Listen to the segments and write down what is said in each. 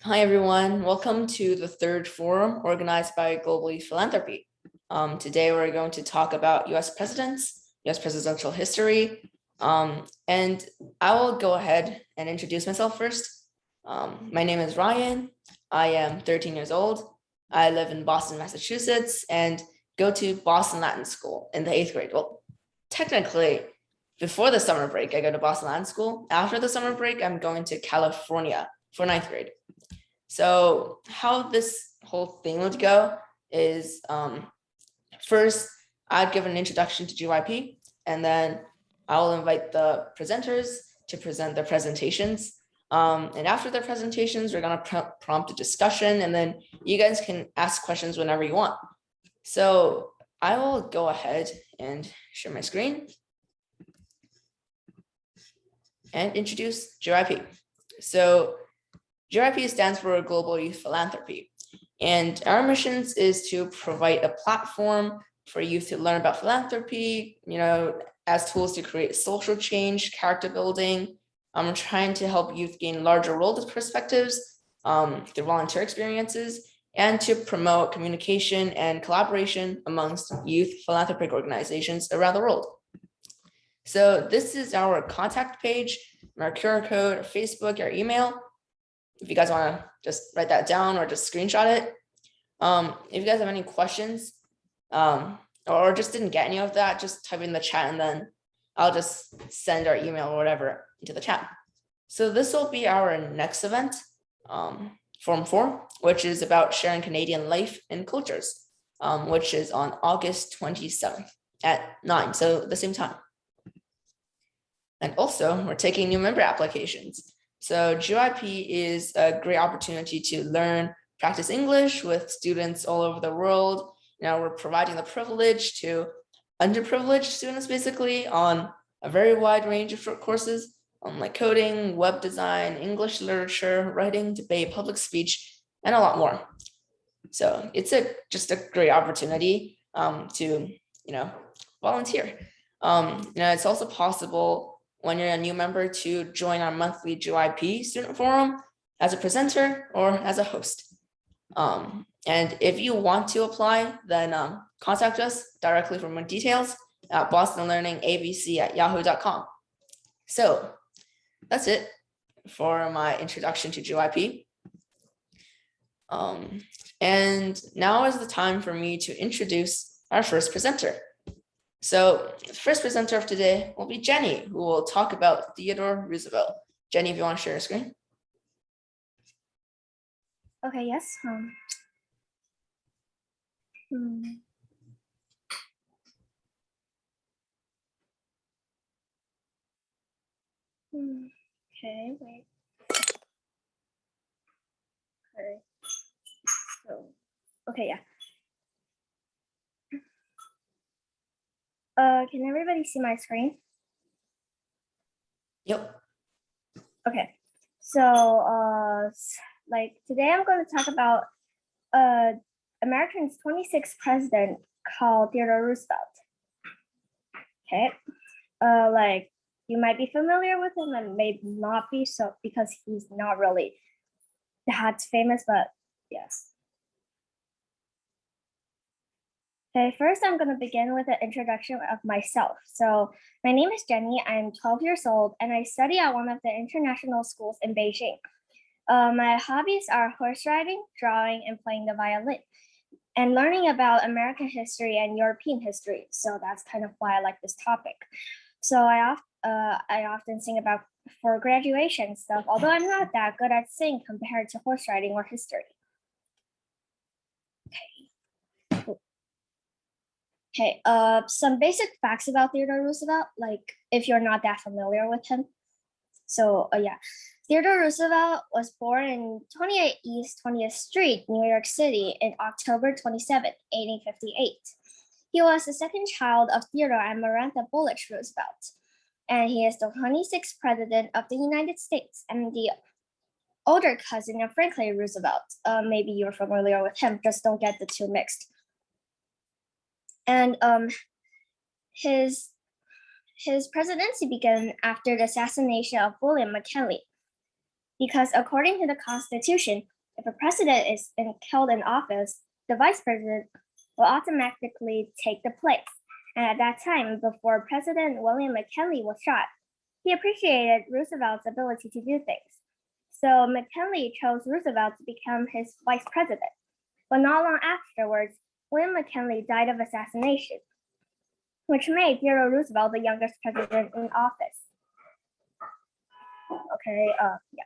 Hi, everyone. Welcome to the third forum organized by Global Youth Philanthropy. Today, we're going to talk about U.S. presidents, U.S. presidential history, and I will go ahead and introduce myself first. My name is Ryan. I am 13 years old. I live in Boston, Massachusetts, and go to Boston Latin School in the 8th grade. Well, technically, before the summer break, I go to Boston Latin School. After the summer break, I'm going to California for 9th grade. So how this whole thing would go is first I'd give an introduction to GYP, and then I'll invite the presenters to present their presentations. And after their presentations, we're gonna prompt a discussion, and then you guys can ask questions whenever you want. So I will go ahead and share my screen and introduce GYP. So GYP stands for Global Youth Philanthropy, and our missions is to provide a platform for youth to learn about philanthropy, as tools to create social change, character building. I'm trying to help youth gain larger role perspectives through volunteer experiences, and to promote communication and collaboration amongst youth philanthropic organizations around the world. So this is our contact page, our QR code, our Facebook, our email. If you guys want to just write that down or just screenshot it. If you guys have any questions or just didn't get any of that, just type in the chat and then I'll just send our email or whatever into the chat. So this will be our next event, Forum 4, which is about sharing Canadian life and cultures, which is on August 27th at 9, so the same time. And also, we're taking new member applications. So GYP is a great opportunity to learn, practice English with students all over the world. We're providing the privilege to underprivileged students, basically, on a very wide range of short courses, like coding, web design, English literature, writing, debate, public speech, and a lot more. So it's just a great opportunity to volunteer. It's also possible when you're a new member to join our monthly GYP student forum as a presenter or as a host. And if you want to apply, then contact us directly for more details at bostonlearningabc@yahoo.com. So that's it for my introduction to GYP. And now is the time for me to introduce our first presenter. So the first presenter of today will be Jenny, who will talk about Theodore Roosevelt. Jenny, if you want to share your screen. Okay, yes. Okay, wait. Okay. So, okay, yeah. Can everybody see my screen? Yep. Okay. So, like today I'm going to talk about America's 26th president called Theodore Roosevelt. Okay. Like you might be familiar with him and may not be, so because he's not really that famous, but yes. Okay, first I'm going to begin with an introduction of myself. So my name is Jenny, I'm 12 years old, and I study at one of the international schools in Beijing. My hobbies are horse riding, drawing, and playing the violin, and learning about American history and European history. So that's kind of why I like this topic. So I often sing about for graduation stuff, although I'm not that good at singing compared to horse riding or history. Okay, some basic facts about Theodore Roosevelt, like if you're not that familiar with him. So yeah, Theodore Roosevelt was born in 28 East 20th Street, New York City in October 27, 1858. He was the second child of Theodore and Martha Bullitt Roosevelt, and he is the 26th president of the United States and the older cousin of Franklin Roosevelt. Maybe you're familiar with him, just don't get the two mixed. And his presidency began after the assassination of William McKinley. because according to the Constitution, if a president is killed in office, the vice president will automatically take the place. And at that time, before President William McKinley was shot, he appreciated Roosevelt's ability to do things. So McKinley chose Roosevelt to become his vice president. But not long afterwards, William McKinley died of assassination, which made Theodore Roosevelt the youngest president in office. Okay, yeah.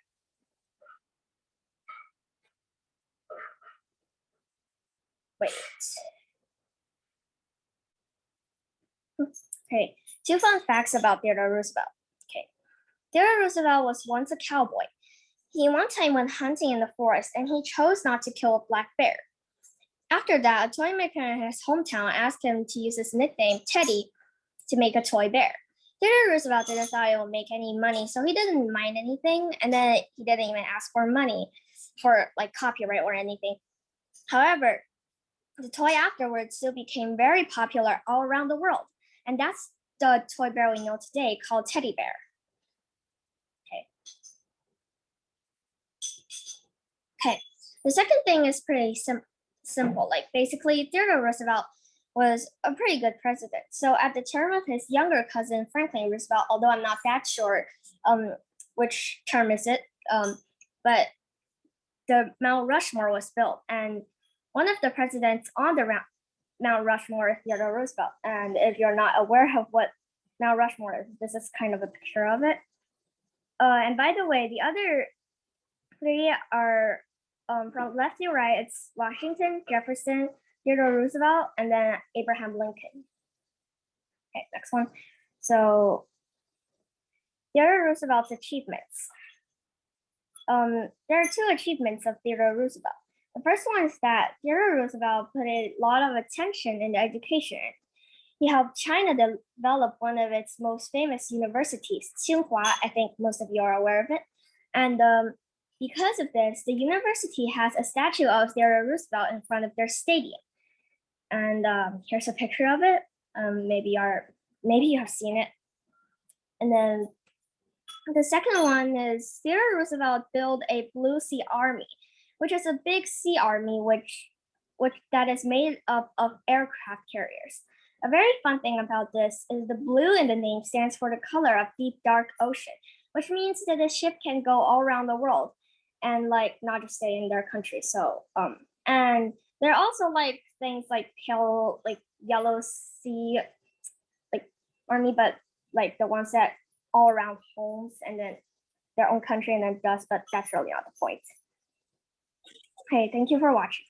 Wait. Okay, 2 fun facts about Theodore Roosevelt. Okay, Theodore Roosevelt was once a cowboy. He one time went hunting in the forest and he chose not to kill a black bear. After that, a toy maker in his hometown asked him to use his nickname, Teddy, to make a toy bear. Theodore Roosevelt didn't thought it would make any money, so he didn't mind anything, and then he didn't even ask for money for like copyright or anything. However, the toy afterwards still became very popular all around the world, and that's the toy bear we know today called Teddy Bear. Okay, the second thing is pretty simple. Like basically, Theodore Roosevelt was a pretty good president. So at the term of his younger cousin, Franklin Roosevelt, although I'm not that sure which term is it, but the Mount Rushmore was built. And one of the presidents on the Mount Rushmore is Theodore Roosevelt. And if you're not aware of what Mount Rushmore is, this is kind of a picture of it. And by the way, the other 3 are from left to right. It's Washington, Jefferson, Theodore Roosevelt, and then Abraham Lincoln. Okay, next one. So Theodore Roosevelt's achievements. There are 2 achievements of Theodore Roosevelt. The first one is that Theodore Roosevelt put a lot of attention in education. He helped China develop one of its most famous universities, Tsinghua. I think most of you are aware of it. And because of this, the university has a statue of Theodore Roosevelt in front of their stadium. And here's a picture of it. Maybe you have seen it. And then the second one is Theodore Roosevelt built a Blue Sea Army, which is a big sea army which that is made up of aircraft carriers. A very fun thing about this is the blue in the name stands for the color of deep dark ocean, which means that the ship can go all around the world and like not just stay in their country. So and there are also like things like pale, like yellow sea like army, but like the ones that all around homes and then their own country and then dust, but that's really not the point. Okay, thank you for watching.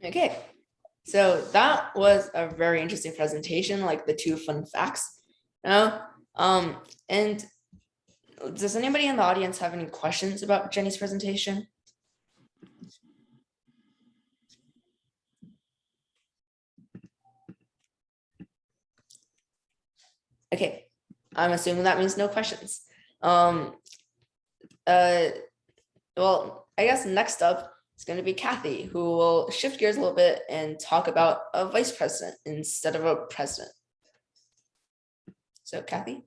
Okay, so that was a very interesting presentation, like the 2 fun facts. And does anybody in the audience have any questions about Jenny's presentation? Okay, I'm assuming that means no questions. Well, I guess next up is going to be Kathy, who will shift gears a little bit and talk about a vice president instead of a president. So Kathy?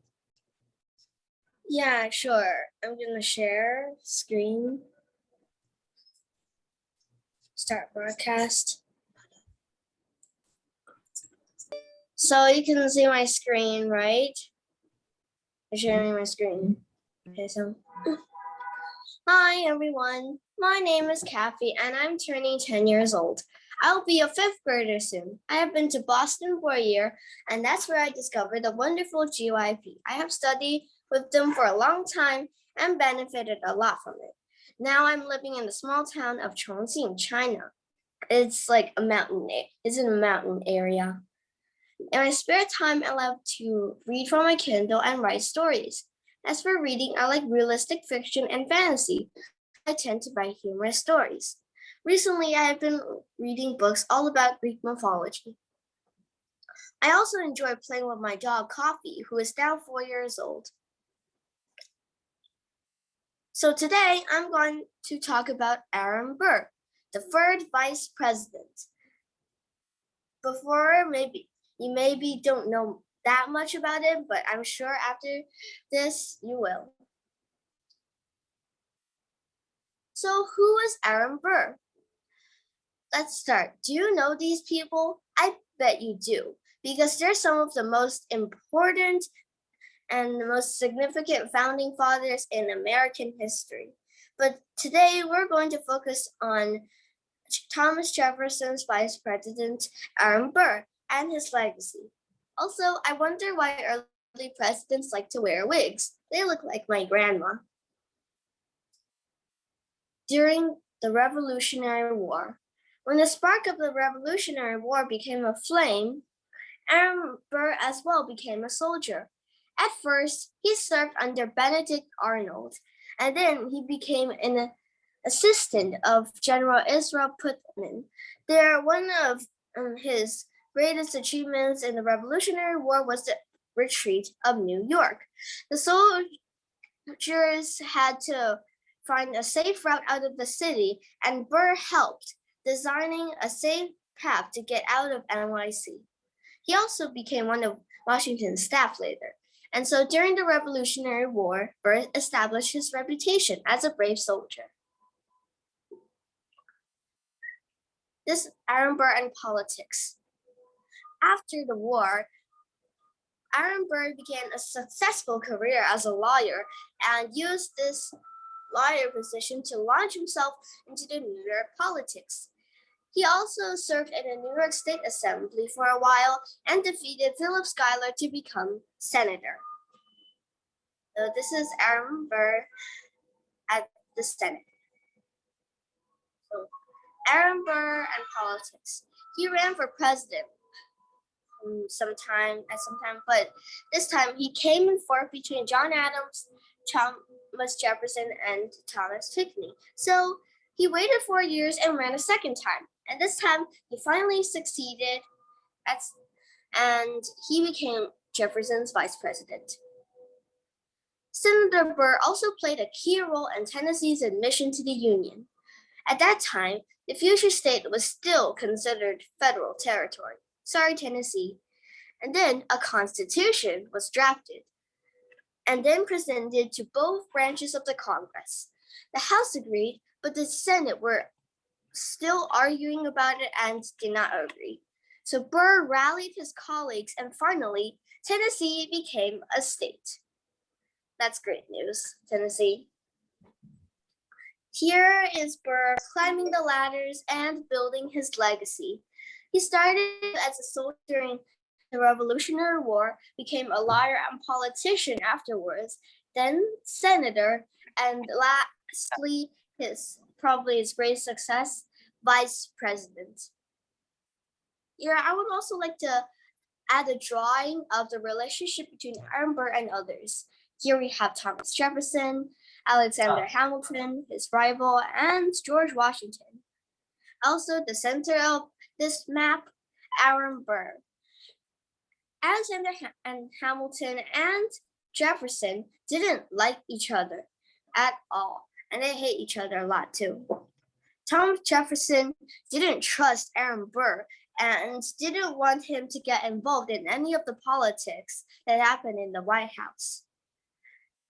Yeah, sure. I'm gonna share screen. Start broadcast. So you can see my screen, right? I'm sharing my screen. Okay, so hi everyone. My name is Kathy and I'm turning 10 years old. I'll be a 5th grader soon. I have been to Boston for a year and that's where I discovered the wonderful GYP. I have studied with them for a long time and benefited a lot from it. Now I'm living in the small town of Chongqing, China. It's like a mountain, it's in a mountain area. In my spare time, I love to read from my Kindle and write stories. As for reading, I like realistic fiction and fantasy. I tend to write humorous stories. Recently, I have been reading books all about Greek mythology. I also enjoy playing with my dog, Coffee, who is now 4 years old. So today, I'm going to talk about Aaron Burr, the 3rd vice president. Before, you maybe don't know that much about him, but I'm sure after this, you will. So who is Aaron Burr? Let's start. Do you know these people? I bet you do, because they're some of the most important and the most significant founding fathers in American history. But today we're going to focus on Thomas Jefferson's Vice President, Aaron Burr, and his legacy. Also, I wonder why early presidents like to wear wigs. They look like my grandma. During the Revolutionary War, when the spark of the Revolutionary War became a flame, Aaron Burr as well became a soldier. At first, he served under Benedict Arnold, and then he became an assistant of General Israel Putnam. One of his greatest achievements in the Revolutionary War was the retreat of New York. The soldiers had to find a safe route out of the city, and Burr helped designing a safe path to get out of NYC. He also became one of Washington's staff later. And so during the Revolutionary War, Burr established his reputation as a brave soldier. This is Aaron Burr and politics. After the war, Aaron Burr began a successful career as a lawyer and used this lawyer position to launch himself into the New York politics. He also served in the New York State Assembly for a while and defeated Philip Schuyler to become senator. So this is Aaron Burr at the Senate. So Aaron Burr and politics. He ran for president sometime, but this time he came in fourth between John Adams, Thomas Jefferson, and Thomas Pinckney. So he waited 4 years and ran a second time. And this time he finally succeeded, and he became Jefferson's vice president. Senator Burr also played a key role in Tennessee's admission to the Union. At that time, the future state was still considered federal territory. Sorry, Tennessee. And then a constitution was drafted and then presented to both branches of the Congress. The House agreed, but the Senate were still arguing about it and did not agree. So Burr rallied his colleagues, and finally, Tennessee became a state. That's great news, Tennessee. Here is Burr climbing the ladders and building his legacy. He started as a soldier during the Revolutionary War, became a lawyer and politician afterwards, then senator, and lastly, his great success, vice president. Here, I would also like to add a drawing of the relationship between Aaron Burr and others. Here we have Thomas Jefferson, Alexander Hamilton, his rival, and George Washington. Also, the center of this map, Aaron Burr. Alexander and Hamilton and Jefferson didn't like each other at all, and they hate each other a lot too. Thomas Jefferson didn't trust Aaron Burr and didn't want him to get involved in any of the politics that happened in the White House.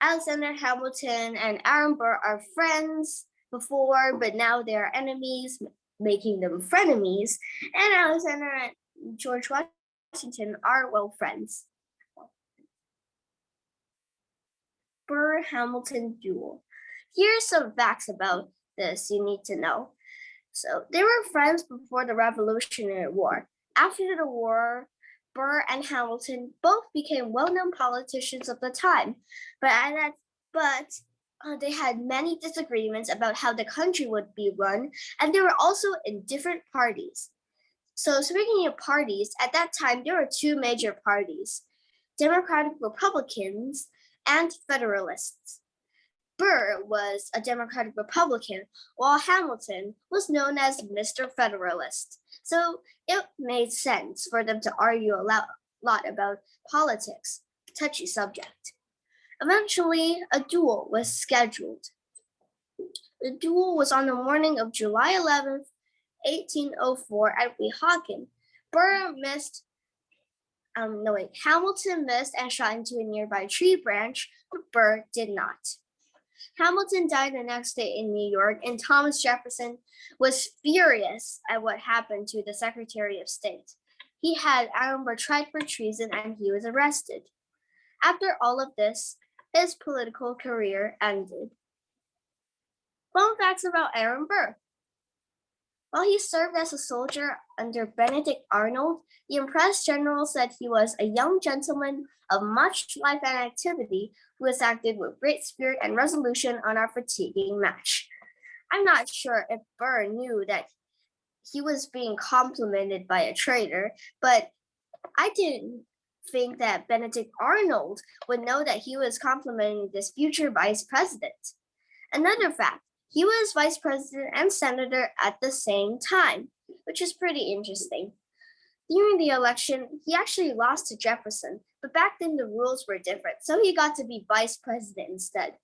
Alexander Hamilton and Aaron Burr are friends before, but now they are enemies, making them frenemies, and Alexander and George Washington are well friends. Burr-Hamilton duel. Here's some facts about this you need to know. So they were friends before the Revolutionary War. After the war, Burr and Hamilton both became well-known politicians of the time, but they had many disagreements about how the country would be run, and they were also in different parties. So speaking of parties, at that time, there were two major parties, Democratic Republicans and Federalists. Burr was a Democratic Republican, while Hamilton was known as Mr. Federalist. So it made sense for them to argue a lot about politics, touchy subject. Eventually, a duel was scheduled. The duel was on the morning of July 11th, 1804 at Weehawken. Hamilton missed and shot into a nearby tree branch, but Burr did not. Hamilton died the next day in New York, and Thomas Jefferson was furious at what happened to the Secretary of State. He had Aaron Burr tried for treason and he was arrested. After all of this, his political career ended. Fun facts about Aaron Burr. While he served as a soldier under Benedict Arnold, the impressed general said he was a young gentleman of much life and activity who has acted with great spirit and resolution on our fatiguing match. I'm not sure if Burr knew that he was being complimented by a traitor, but I didn't think that Benedict Arnold would know that he was complimenting this future vice president. Another fact, he was vice president and senator at the same time, which is pretty interesting. During the election, he actually lost to Jefferson, but back then the rules were different, so he got to be vice president instead.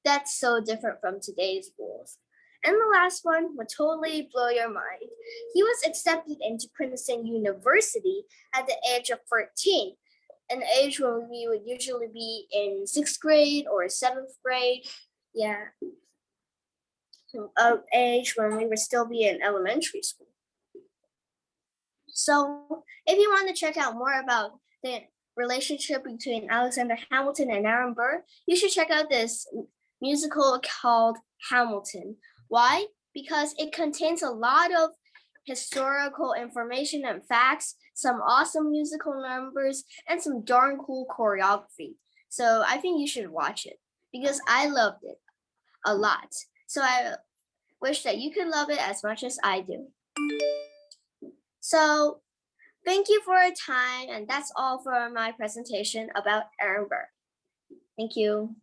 That's so different from today's rules. And the last one would totally blow your mind. He was accepted into Princeton University at the age of 14, an age when we would usually be in 6th grade or 7th grade. Yeah. Of age when we would still be in elementary school. So if you want to check out more about the relationship between Alexander Hamilton and Aaron Burr, you should check out this musical called Hamilton. Why? Because it contains a lot of historical information and facts, some awesome musical numbers, and some darn cool choreography. So I think you should watch it because I loved it a lot. So I wish that you could love it as much as I do. So thank you for your time, and that's all for my presentation about Aaron Burr. Thank you.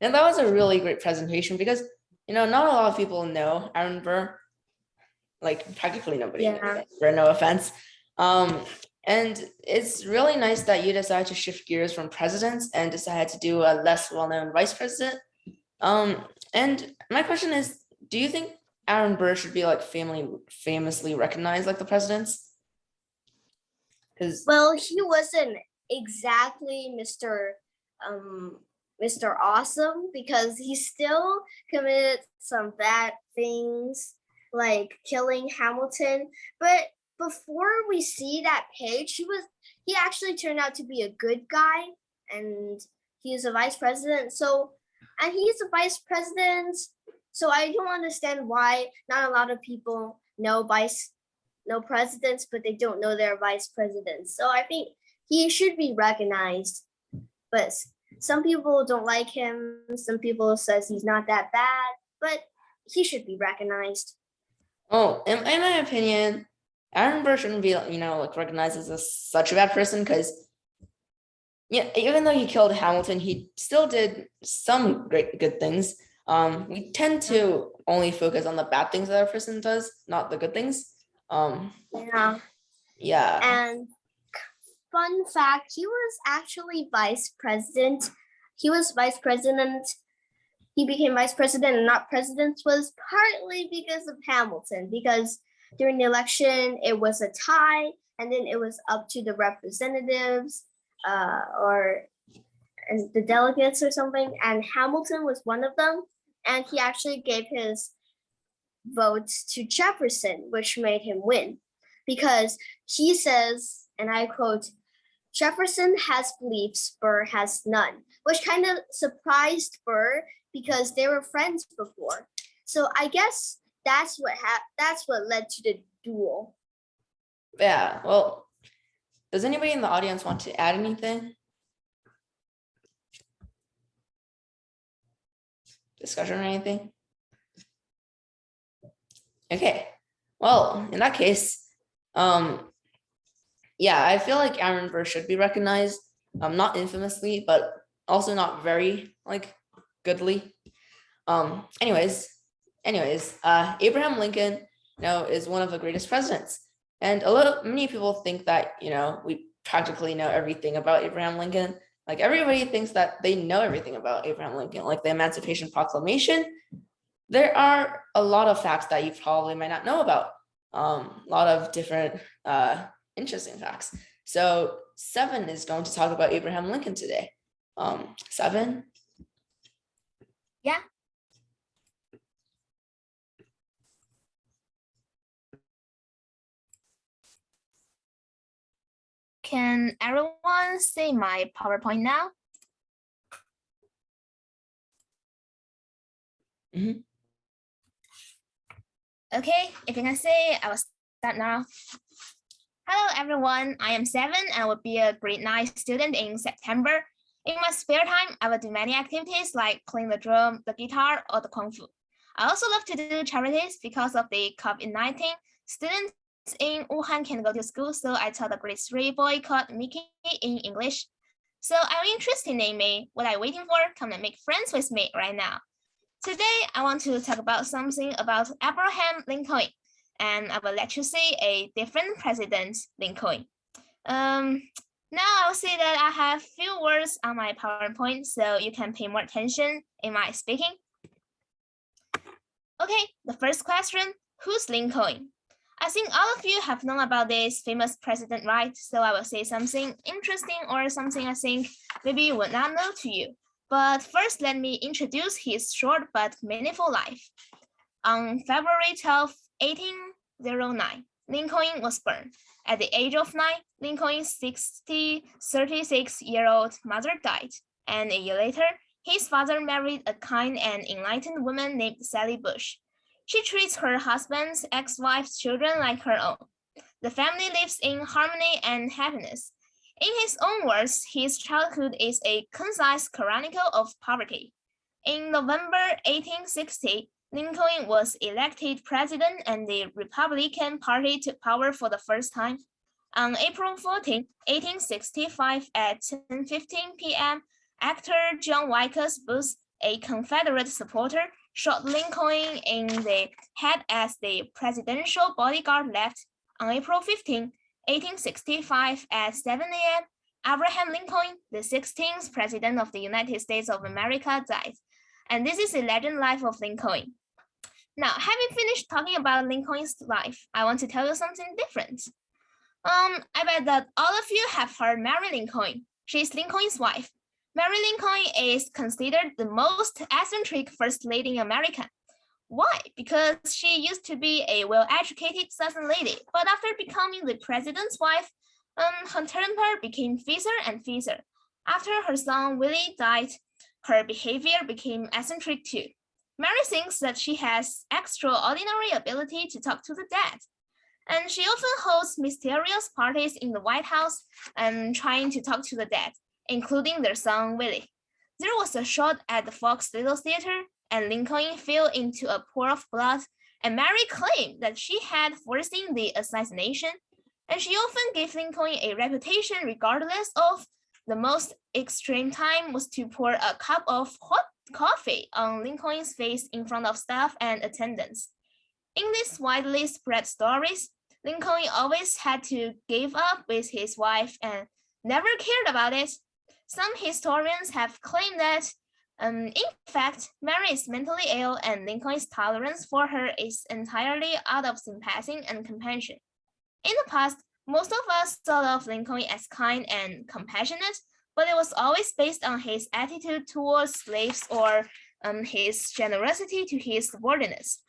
And that was a really great presentation because, not a lot of people know Aaron Burr, like practically nobody knows Aaron Burr, no offense. And it's really nice that you decided to shift gears from presidents and decided to do a less well-known vice president. And my question is, do you think Aaron Burr should be like famously recognized like the presidents? Well, he wasn't exactly Mr. Awesome because he still committed some bad things like killing Hamilton. But before we see that page, he actually turned out to be a good guy, and he's a vice president. And he's a vice president, so I don't understand why not a lot of people know presidents, but they don't know their vice presidents. So I think he should be recognized, but some people don't like him. Some people says he's not that bad, but he should be recognized. Oh, in my opinion, Aaron Burr shouldn't be, recognized as such a bad person because, even though he killed Hamilton, he still did some good things. We tend to only focus on the bad things that a person does, not the good things. Yeah. And fun fact, he was actually vice president. He was vice president. He became vice president and not president was partly because of Hamilton, because during the election, it was a tie, and then it was up to the representatives or the delegates or something, and Hamilton was one of them, and he actually gave his votes to Jefferson, which made him win, because he says, and I quote, "Jefferson has beliefs, Burr has none," which kind of surprised Burr because they were friends before. So I guess that's what led to the duel. Yeah, well, does anybody in the audience want to add anything? Discussion or anything? Okay, well, in that case, yeah, I feel like Aaron Burr should be recognized, not infamously, but also not very goodly. Anyways, Abraham Lincoln, is one of the greatest presidents. And many people think that, we practically know everything about Abraham Lincoln. Like everybody thinks that they know everything about Abraham Lincoln, like the Emancipation Proclamation. There are a lot of facts that you probably might not know about. A lot of different interesting facts. So 7 is going to talk about Abraham Lincoln today. 7? Yeah. Can everyone see my PowerPoint now? Mhm. Okay, if you can see, I will start now. Hello everyone, I am 7 and I will be a grade 9 student in September. In my spare time, I will do many activities like playing the drum, the guitar, or the kung fu. I also love to do charities because of the COVID-19. Students in Wuhan can go to school, so I taught a grade 3 boy called Mickey in English. So I'm interested in me. What are you waiting for? Come and make friends with me right now. Today, I want to talk about something about Abraham Lincoln, and I will let you see a different president, Lincoln. Now I'll say that I have few words on my PowerPoint, so you can pay more attention in my speaking. Okay, the first question, who's Lincoln? I think all of you have known about this famous president, right? So I will say something interesting or something I think maybe you would not know to you. But first, let me introduce his short but meaningful life. On February 12, 1809, Lincoln was born. At the age of 9, Lincoln's 36-year-old mother died, and a year later, his father married a kind and enlightened woman named Sally Bush. She treats her husband's ex-wife's children like her own. The family lives in harmony and happiness. In his own words, his childhood is a concise chronicle of poverty. In November 1860, Lincoln was elected president and the Republican Party took power for the first time. On April 14, 1865 at 10:15 p.m., actor John Wilkes Booth, a Confederate supporter, shot Lincoln in the head as the presidential bodyguard left. On April 15, 1865 at 7 a.m., Abraham Lincoln, the 16th President of the United States of America, died. And this is a legend life of Lincoln. Now, having finished talking about Lincoln's life, I want to tell you something different. I bet that all of you have heard Mary Lincoln. She's Lincoln's wife. Mary Lincoln is considered the most eccentric first lady in America. Why? Because she used to be a well-educated Southern lady, but after becoming the president's wife, her temper became fiercer and fiercer. After her son Willie died, her behavior became eccentric too. Mary thinks that she has extraordinary ability to talk to the dead, and she often holds mysterious parties in the White House and trying to talk to the dead, including their son Willie. There was a shot at the Fox Little Theater, and Lincoln fell into a pool of blood, and Mary claimed that she had foreseen the assassination, and she often gave Lincoln a reputation regardless of the most extreme time was to pour a cup of hot coffee on Lincoln's face in front of staff and attendants. In these widely spread stories, Lincoln always had to give up with his wife and never cared about it. Some historians have claimed that, in fact, Mary is mentally ill and Lincoln's tolerance for her is entirely out of sympathy and compassion. In the past, most of us thought of Lincoln as kind and compassionate, but it was always based on his attitude towards slaves or his generosity to his subordinates.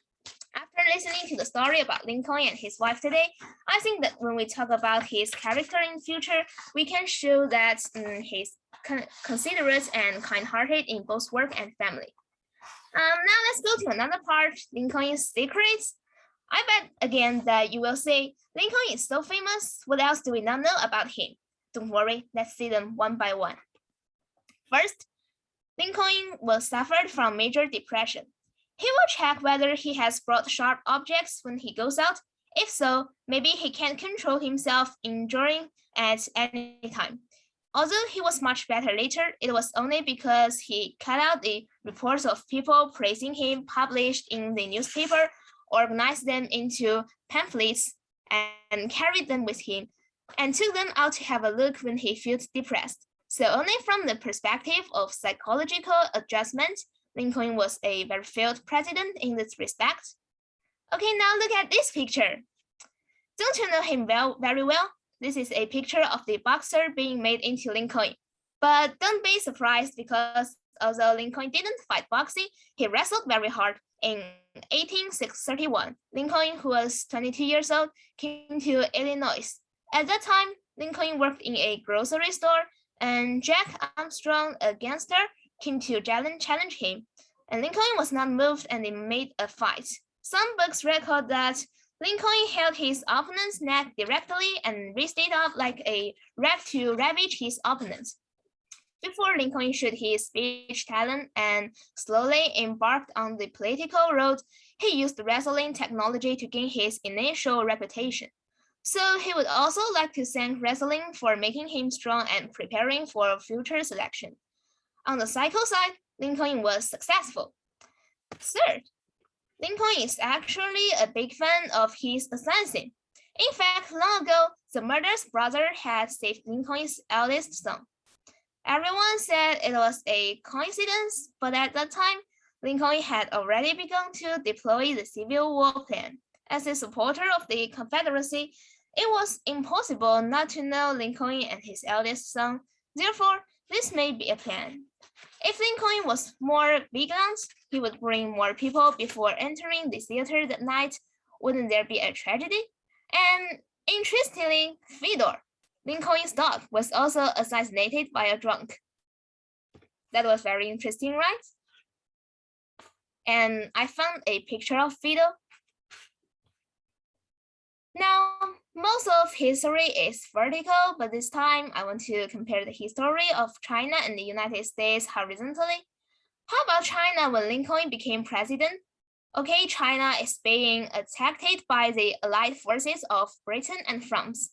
After listening to the story about Lincoln and his wife today, I think that when we talk about his character in future, we can show that he's considerate and kind-hearted in both work and family. Now let's go to another part, Lincoln's secrets. I bet again that you will say, Lincoln is so famous, what else do we not know about him? Don't worry, let's see them one by one. First, Lincoln was suffered from major depression. He will check whether he has brought sharp objects when he goes out. If so, maybe he can't control himself injuring at any time. Although he was much better later, it was only because he cut out the reports of people praising him published in the newspaper, organized them into pamphlets, and carried them with him, and took them out to have a look when he felt depressed. So only from the perspective of psychological adjustment, Lincoln was a very failed president in this respect. Okay, now look at this picture. Don't you know him very well? This is a picture of the boxer being made into Lincoln. But don't be surprised because although Lincoln didn't fight boxing, he wrestled very hard. In 1831, Lincoln, who was 22 years old, came to Illinois. At that time, Lincoln worked in a grocery store, and Jack Armstrong, a gangster, came to challenge him. And Lincoln was not moved, and they made a fight. Some books record that Lincoln held his opponent's neck directly and raised it up like a rag to ravage his opponent. Before Lincoln showed his speech talent and slowly embarked on the political road, he used wrestling technology to gain his initial reputation. So he would also like to thank wrestling for making him strong and preparing for future selection. On the cycle side, Lincoln was successful. Third, Lincoln is actually a big fan of his assassin. In fact, long ago, the murderer's brother had saved Lincoln's eldest son. Everyone said it was a coincidence, but at that time, Lincoln had already begun to deploy the Civil War plan. As a supporter of the Confederacy, it was impossible not to know Lincoln and his eldest son. Therefore, this may be a plan. If Lincoln was more vigilant, he would bring more people before entering the theater that night. Wouldn't there be a tragedy? And interestingly, Fedor, Lincoln's dog, was also assassinated by a drunk. That was very interesting, right? And I found a picture of Fedor. Now, most of history is vertical, but this time I want to compare the history of China and the United States horizontally. How about China when Lincoln became president? Okay, China is being attacked by the allied forces of Britain and France.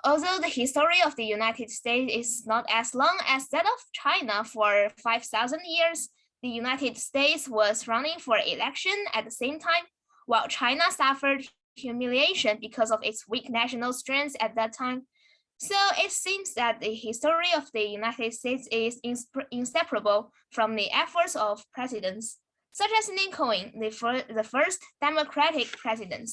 Although the history of the United States is not as long as that of China for 5,000 years, the United States was running for election at the same time, while China suffered humiliation because of its weak national strength at that time. So it seems that the history of the United States is inseparable from the efforts of presidents, such as Lincoln, the first Democratic president.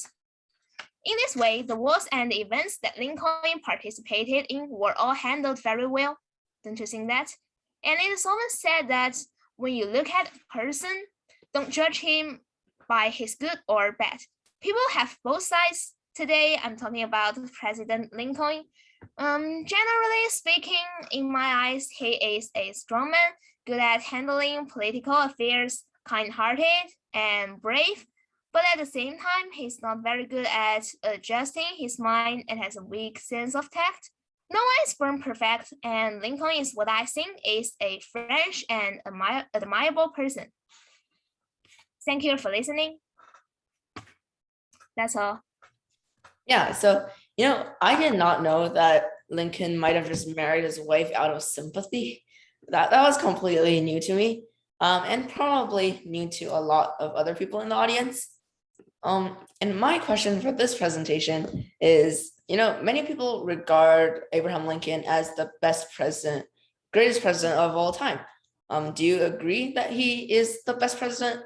In this way, the wars and the events that Lincoln participated in were all handled very well. Don't you think that? And it is often said that when you look at a person, don't judge him by his good or bad. People have both sides. Today, I'm talking about President Lincoln. Generally speaking, in my eyes, he is a strong man, good at handling political affairs, kind-hearted and brave. But at the same time, he's not very good at adjusting his mind and has a weak sense of tact. No one is born perfect, and Lincoln is what I think is a fresh and admirable person. Thank you for listening. That's all. Yeah, so, I did not know that Lincoln might have just married his wife out of sympathy. That was completely new to me, and probably new to a lot of other people in the audience. And my question for this presentation is, many people regard Abraham Lincoln as the best president, greatest president of all time. Do you agree that he is the best president?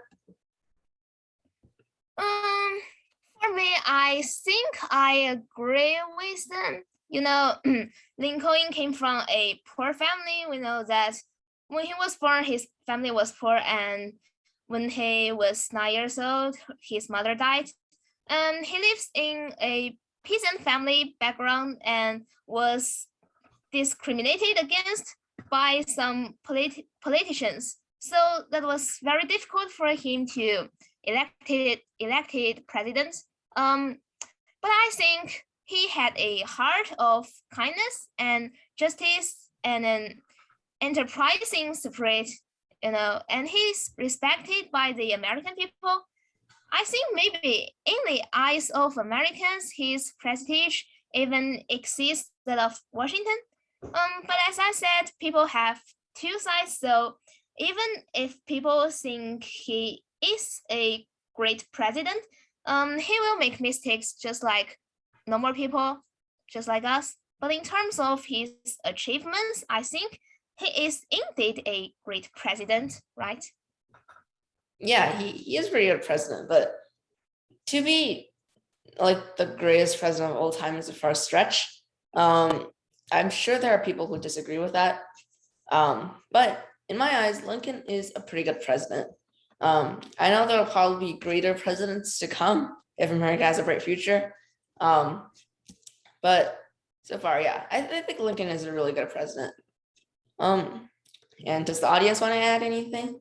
For me, I think I agree with them. Lincoln came from a poor family. We know that when he was born, his family was poor, and when he was 9 years old, his mother died. And he lives in a peasant family background and was discriminated against by some politicians. So that was very difficult for him to elected president. But I think he had a heart of kindness and justice and an enterprising spirit, and he's respected by the American people. I think maybe in the eyes of Americans, his prestige even exceeds that of Washington. But as I said, people have two sides. So even if people think he is a great president, he will make mistakes just like normal people, just like us. But in terms of his achievements, I think he is indeed a great president, right? Yeah, he is a pretty good president, but to be like the greatest president of all time is a far stretch. I'm sure there are people who disagree with that. But in my eyes, Lincoln is a pretty good president. I know there will probably be greater presidents to come if America has a bright future. But so far, yeah, I think Lincoln is a really good president. And does the audience want to add anything?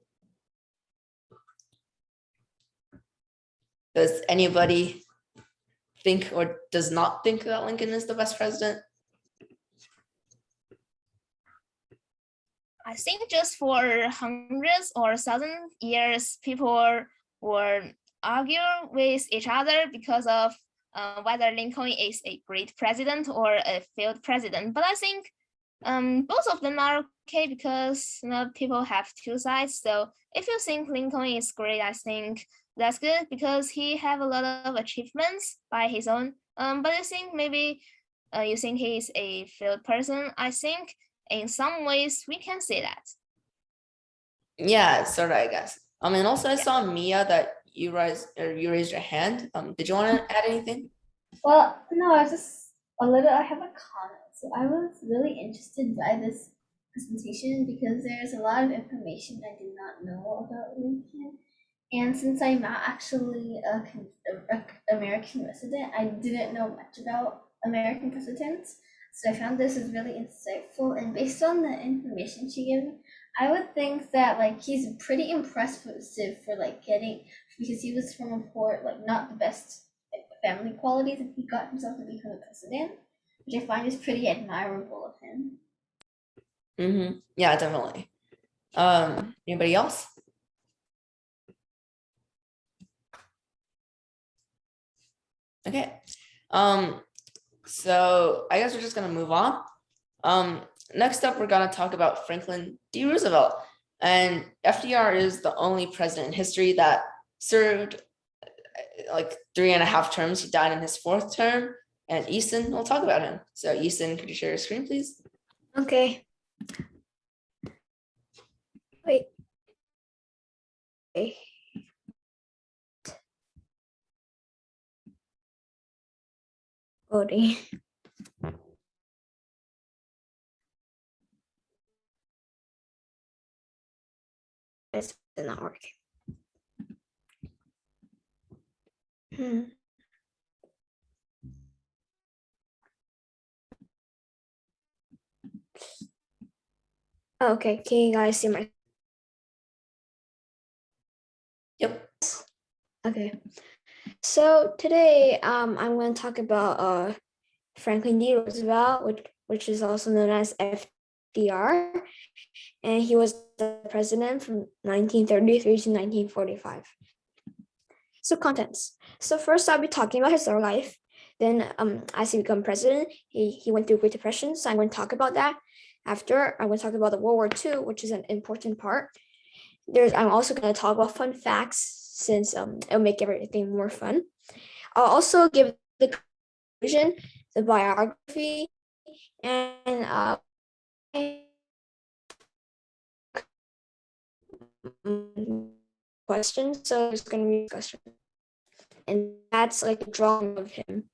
Does anybody think or does not think that Lincoln is the best president? I think just for hundreds or thousands years, people were arguing with each other because of whether Lincoln is a great president or a failed president. But I think both of them are okay because people have two sides. So if you think Lincoln is great, I think that's good because he have a lot of achievements by his own. But I think maybe you think he's a failed person. I think in some ways we can say that. Yeah, sort of, I guess. And also I saw Mia that you raised your hand. Did you want to add anything? Well, no, I have a comment. So I was really interested by this presentation because there's a lot of information I did not know about Lincoln. And since I'm not actually a American resident, I didn't know much about American presidents. So I found this is really insightful. And based on the information she gave me, I would think that like he's pretty impressive for like because he was from a poor, like not the best family qualities, and he got himself to become a president, which I find is pretty admirable of him. Mm-hmm. Yeah, definitely. Anybody else? Okay. So I guess we're just gonna move on. Next up, we're gonna talk about Franklin D. Roosevelt. And FDR is the only president in history that served like 3.5 terms. He died in his 4th term. And Easton will talk about him. So Easton, could you share your screen, please? Okay. Wait. Okay. Loading. It's not working. Okay, can you guys see my? Yep. Okay. So today, I'm going to talk about Franklin D. Roosevelt, which is also known as FDR, and he was the president from 1933 to 1945. So contents. So first, I'll be talking about his early life. Then, as he became president, he went through Great Depression. So I'm going to talk about that. After, I'm going to talk about the World War II, which is an important part. I'm also going to talk about fun facts since it'll make everything more fun. I'll also give the conclusion, the biography, and questions. So there's going to be a discussion, and that's like a drawing of him.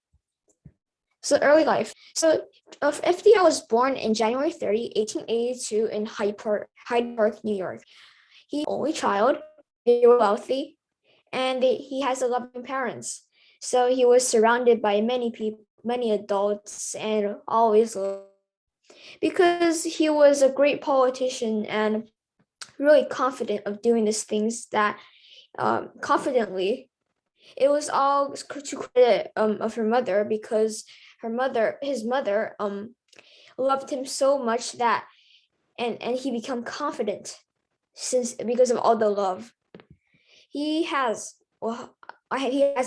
So early life. So FDR was born in January 30, 1882 in Hyde Park, New York. He's the only child, they were wealthy, and he has loving parents. So he was surrounded by many people, many adults, and always loved because he was a great politician and really confident of doing these things that confidently. It was all to credit of her mother because his mother loved him so much that and he became confident because of all the love. He has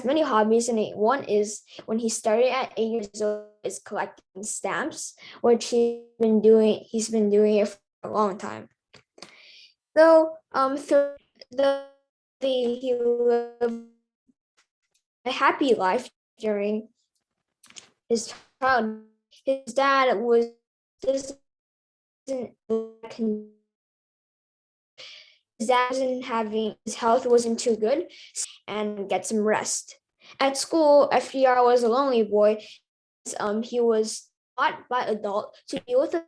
many hobbies, and one is when he started at 8 years old is collecting stamps, which he's been doing it for a long time. So he lived a happy life during his childhood. His dad his health wasn't too good and get some rest. At school, FDR was a lonely boy. He was taught by adults to deal with it,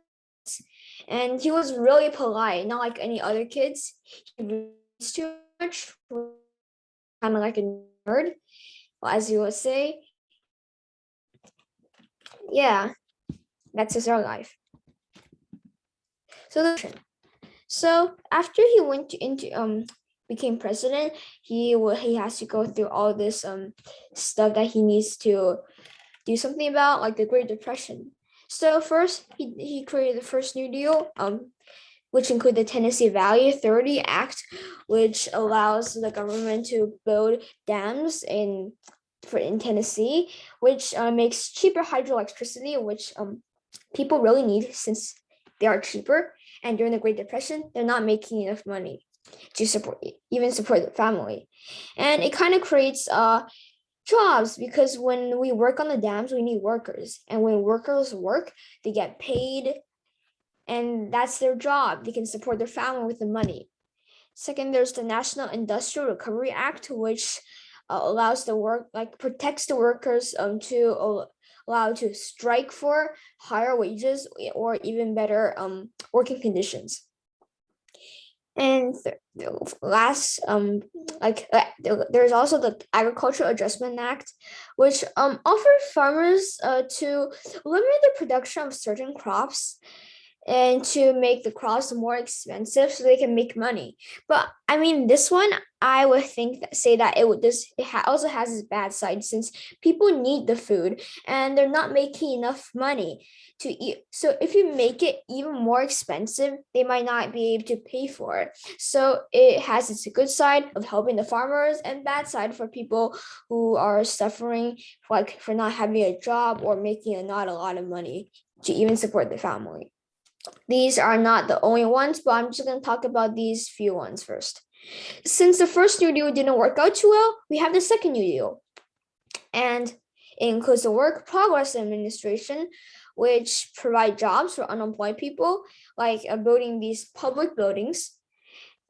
And he was really polite, not like any other kids. He reads too much, kind of like a nerd, as you would say. Yeah, that's his early life. So after he went into became president, he has to go through all this stuff that he needs to do something about, like the Great Depression. So first, he created the first New Deal, which include the Tennessee Valley Authority Act, which allows the government to build dams in Tennessee, which makes cheaper hydroelectricity, which people really need since they are cheaper. And during the Great Depression, they're not making enough money to support the family. And it kind of creates jobs, because when we work on the dams, we need workers. And when workers work, they get paid, and that's their job. They can support their family with the money. Second, there's the National Industrial Recovery Act, which allows protects the workers to allow to strike for higher wages or even better working conditions. And last, there's also the Agricultural Adjustment Act, which offers farmers to limit the production of certain crops and to make the crops more expensive so they can make money. But I mean, this one, I would say that also has its bad side, since people need the food and they're not making enough money to eat. So if you make it even more expensive, they might not be able to pay for it. So it has its good side of helping the farmers and bad side for people who are suffering for not having a job or making not a lot of money to even support the family. These are not the only ones, but I'm just going to talk about these few ones first. Since the first New Deal didn't work out too well, we have the second New Deal. And it includes the Work Progress Administration, which provide jobs for unemployed people, like building these public buildings,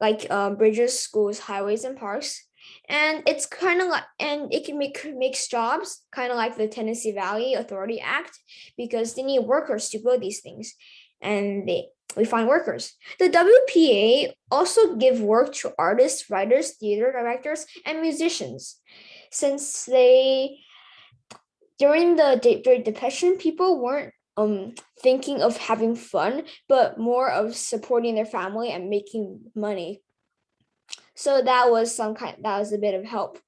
like bridges, schools, highways, and parks. And it's kind of like, and it can makes jobs, kind of like the Tennessee Valley Authority Act, because they need workers to build these things. And we find workers. The WPA also give work to artists, writers, theater directors, and musicians. Since during the Great Depression, people weren't thinking of having fun, but more of supporting their family and making money. So that was a bit of help.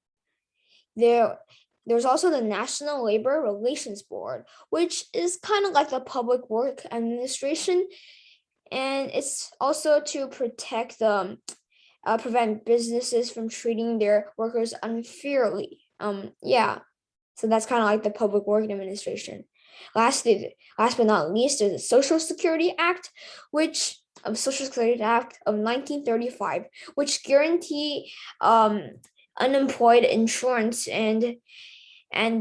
There's also the National Labor Relations Board, which is kind of like the Public Work Administration, and it's also to protect prevent businesses from treating their workers unfairly. So that's kind of like the Public Work Administration. Last but not least, there's the Social Security Act, Social Security Act of 1935, which guarantee unemployed insurance, and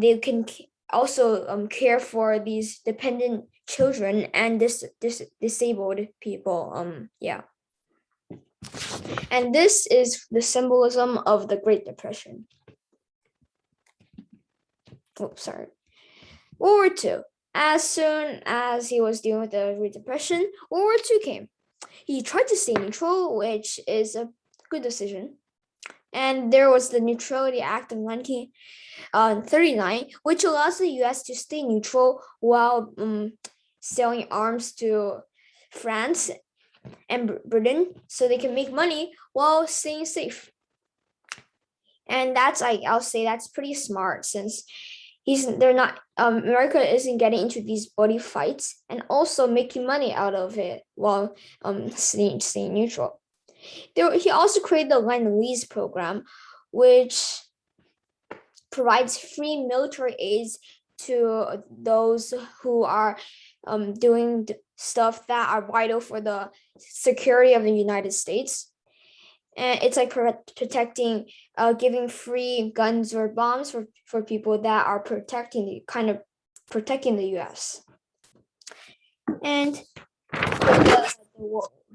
they can also care for these dependent children and disabled people. And this is the symbolism of the Great Depression. World War II. As soon as he was dealing with the Great Depression, World War II came. He tried to stay neutral, which is a good decision. And there was the Neutrality Act of 1939, which allows the U.S. to stay neutral while selling arms to France and Britain, so they can make money while staying safe. And I'll say that's pretty smart, since America isn't getting into these bloody fights and also making money out of it while staying neutral. He also created the Lend-Lease program, which provides free military aids to those who are doing stuff that are vital for the security of the United States. And it's like protecting, giving free guns or bombs for people that are protecting the U.S. And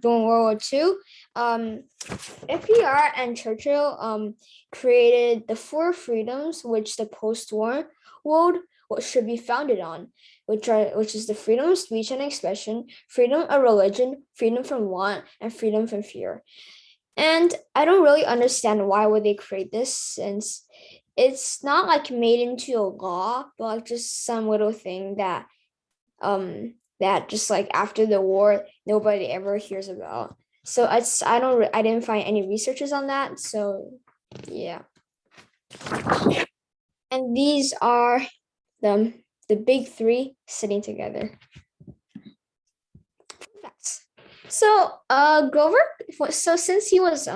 during World War II, FDR and Churchill created the 4 freedoms, which the post-war world should be founded on, which is the freedom of speech and expression, freedom of religion, freedom from want, and freedom from fear. And I don't really understand why would they create this, since it's not like made into a law, but like just some little thing that that just like after the war nobody ever hears about. So I didn't find any researches on that. So yeah. And these are the big three sitting together. Facts. So Grover, so since he was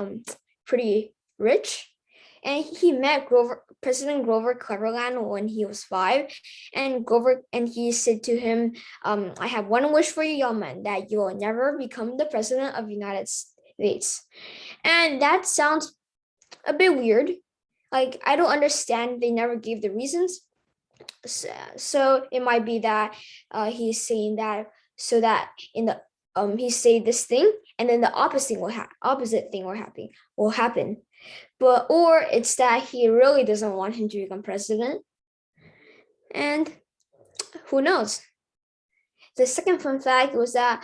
pretty rich, and he met President Grover Cleveland when he was 5, and he said to him, I have one wish for you, young man, that you will never become the president of the United States. And that sounds a bit weird. Like, I don't understand. They never gave the reasons. So it might be that he's saying that so that in the he say this thing, and then the opposite thing will happen. But or it's that he really doesn't want him to become president. And who knows? The second fun fact was that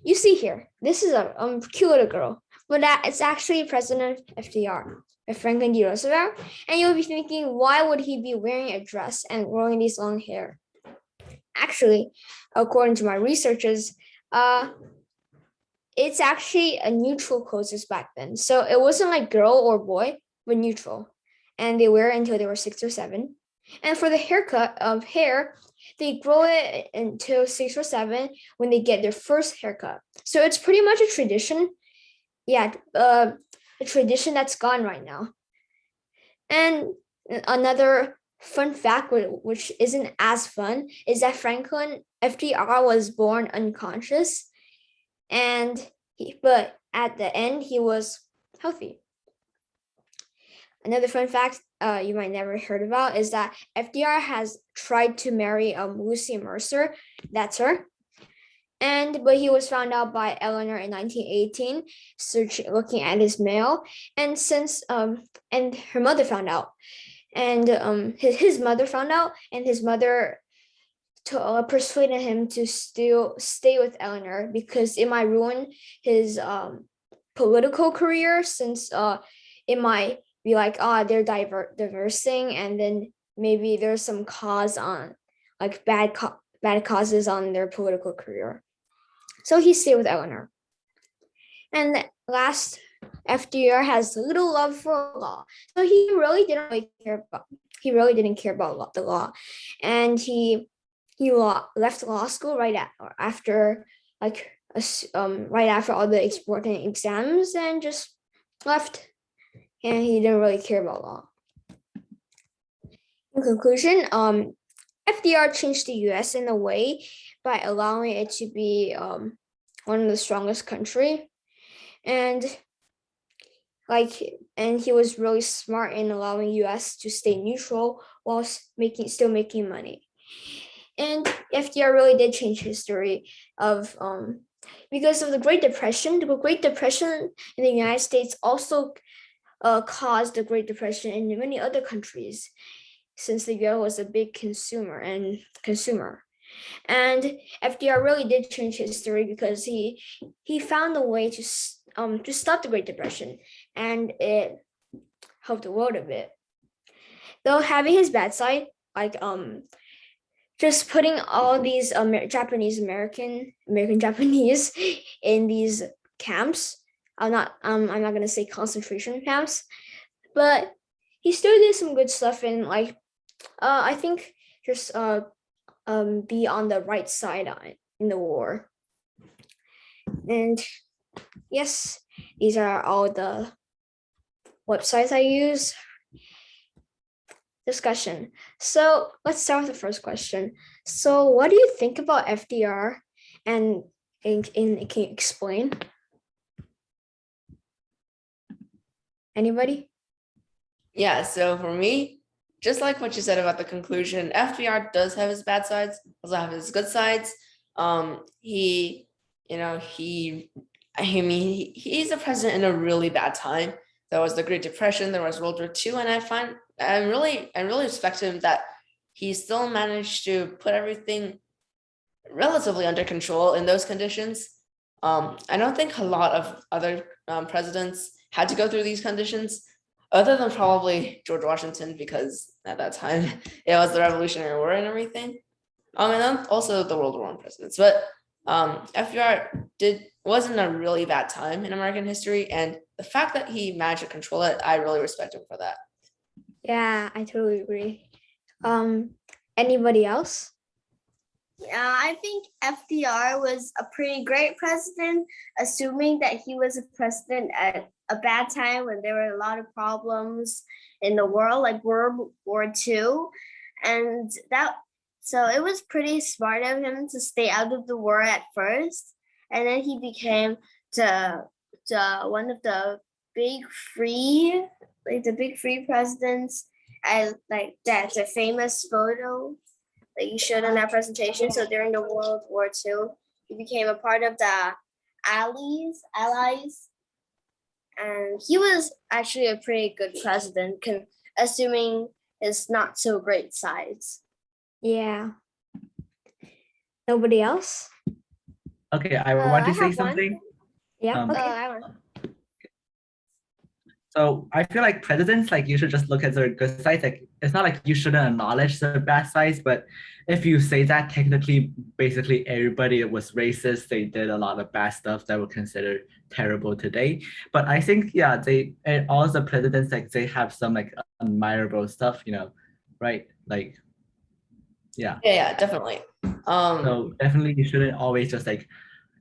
you see here, this is a cute little girl, but that it's actually President FDR, Franklin D. Roosevelt. And you'll be thinking, why would he be wearing a dress and growing these long hair? Actually, according to my researchers, it's actually a neutral clothes back then. So it wasn't like girl or boy, but neutral. And they wear it until they were 6 or 7. And for the haircut of hair, they grow it until 6 or 7 when they get their first haircut. So it's pretty much a tradition. Yeah, a tradition that's gone right now. And another fun fact, which isn't as fun, is that Franklin FDR was born unconscious, but at the end he was healthy. Another fun fact you might never heard about is that FDR has tried to marry Lucy Mercer. That's her. But he was found out by Eleanor in 1918, looking at his mail, and and her mother found out, and his mother found out, and his mother persuaded him to still stay with Eleanor because it might ruin his political career, since it might be like, they're diversing, and then maybe there's some cause on like bad causes on their political career. So he stayed with Eleanor. And last, FDR has little love for law. So he really didn't care about the law. And he left law school right after all the important exams, and just left. And he didn't really care about law. In conclusion, FDR changed the US in a way by allowing it to be one of the strongest country, and he was really smart in allowing US to stay neutral while still making money. And FDR really did change history of because of the Great Depression. The Great Depression in the United States also caused the Great Depression in many other countries, since the US was a big consumer. And FDR really did change history because he found a way to stop the Great Depression, and it helped the world a bit. Though having his bad side, like just putting all these American Japanese in these camps. I'm not gonna say concentration camps, but he still did some good stuff, and I think just be on the right side in the war. And yes, these are all the websites I use. Discussion. So let's start with the first question. So what do you think about FDR, and can you explain? Anybody? Yeah, so for me, just like what you said about the conclusion, FDR does have his bad sides, also have his good sides. He's a president in a really bad time. There was the Great Depression, there was World War II, and I really respect him that he still managed to put everything relatively under control in those conditions. I don't think a lot of other presidents had to go through these conditions, other than probably George Washington, because at that time it was the Revolutionary War and everything. And then also the World War I presidents. But FDR wasn't a really bad time in American history, and the fact that he managed to control it, I really respect him for that. Yeah, I totally agree. Anybody else? Yeah, I think FDR was a pretty great president, assuming that he was a president at a bad time when there were a lot of problems in the world, like World War II. And so it was pretty smart of him to stay out of the war at first. And then he became the one of the big free presidents. And like that's a famous photo that you showed in that presentation. So during the World War II, he became a part of the Allies. And he was actually a pretty good president, assuming his not so great size. Yeah. Nobody else? Okay, I want to I say have one. something. Yeah. Um, Okay. I want So I feel like presidents, like you should just look at their good sides. Like it's not like you shouldn't acknowledge their bad sides, but if you say that, technically, basically everybody was racist. They did a lot of bad stuff that were considered terrible today. But I think, yeah, all the presidents, like they have some like admirable stuff, right? Like, yeah. Yeah, definitely. So definitely you shouldn't always just like,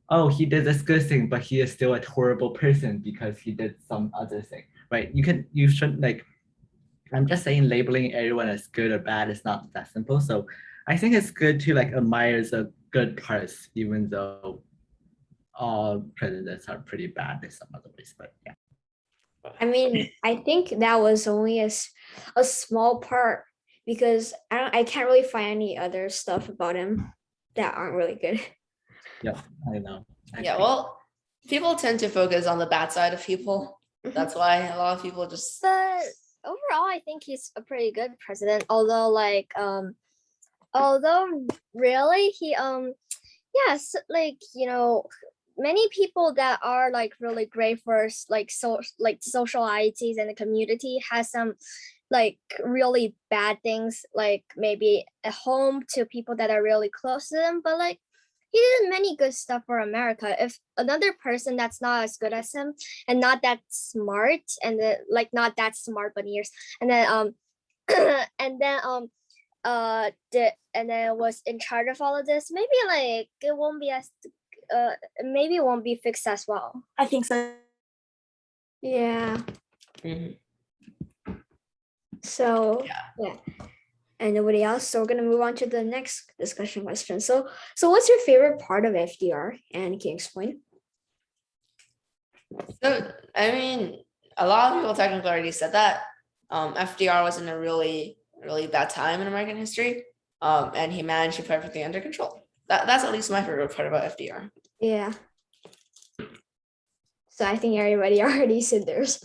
oh, he did this good thing, but he is still a horrible person because he did some other thing, right? You shouldn't like, I'm just saying labeling everyone as good or bad is not that simple. So I think it's good to like admire the good parts, even though all presidents are pretty bad in some other ways, but yeah. I mean, I think that was only a small part because I can't really find any other stuff about him that aren't really good. Yeah, I know. Yeah, well, people tend to focus on the bad side of people. That's why a lot of people just. But overall, I think he's a pretty good president. Although really he yes, like many people that are like really great for like socialities and the community has some like really bad things, like maybe at home to people that are really close to them, but like he did many good stuff for America. If another person that's not as good as him and not that smart and like not that smart but years and then and then was in charge of all of this, maybe like it won't be as maybe it won't be fixed as well. I think so. Yeah. Mhm. So yeah. And nobody else. So we're gonna move on to the next discussion question. So what's your favorite part of FDR? And can you explain? So, I mean, a lot of people technically already said that. FDR was in a really, really bad time in American history. And he managed to put everything under control. That's at least my favorite part about FDR. Yeah. So I think everybody already said theirs.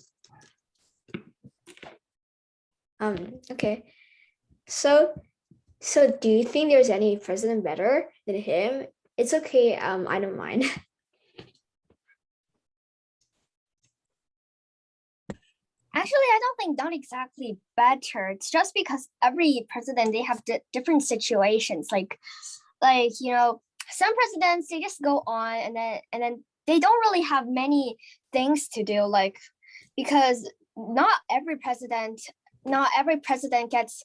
Okay. So do you think there's any president better than him? It's okay. I don't mind. Actually, I don't think not exactly better. It's just because every president they have different situations. Like some presidents they just go on and then they don't really have many things to do. Like because not every president gets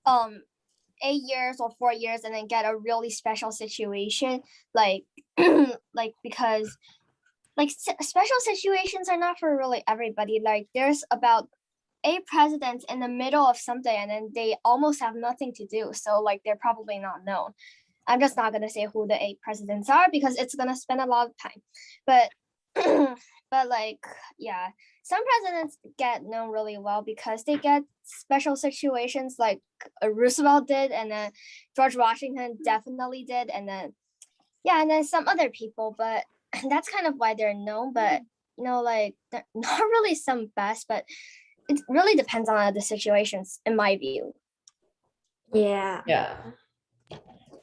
8 years or 4 years and then get a really special situation. Like because like special situations are not for really everybody. Like there's about 8 presidents in the middle of something and then they almost have nothing to do. So like they're probably not known. I'm just not gonna say who the 8 presidents are because it's gonna spend a lot of time. But but like yeah, some presidents get known really well because they get special situations like Roosevelt did, and then George Washington definitely did, and then some other people, but that's kind of why they're known. But like they're not really some best, but it really depends on the situations in my view. Yeah. Yeah.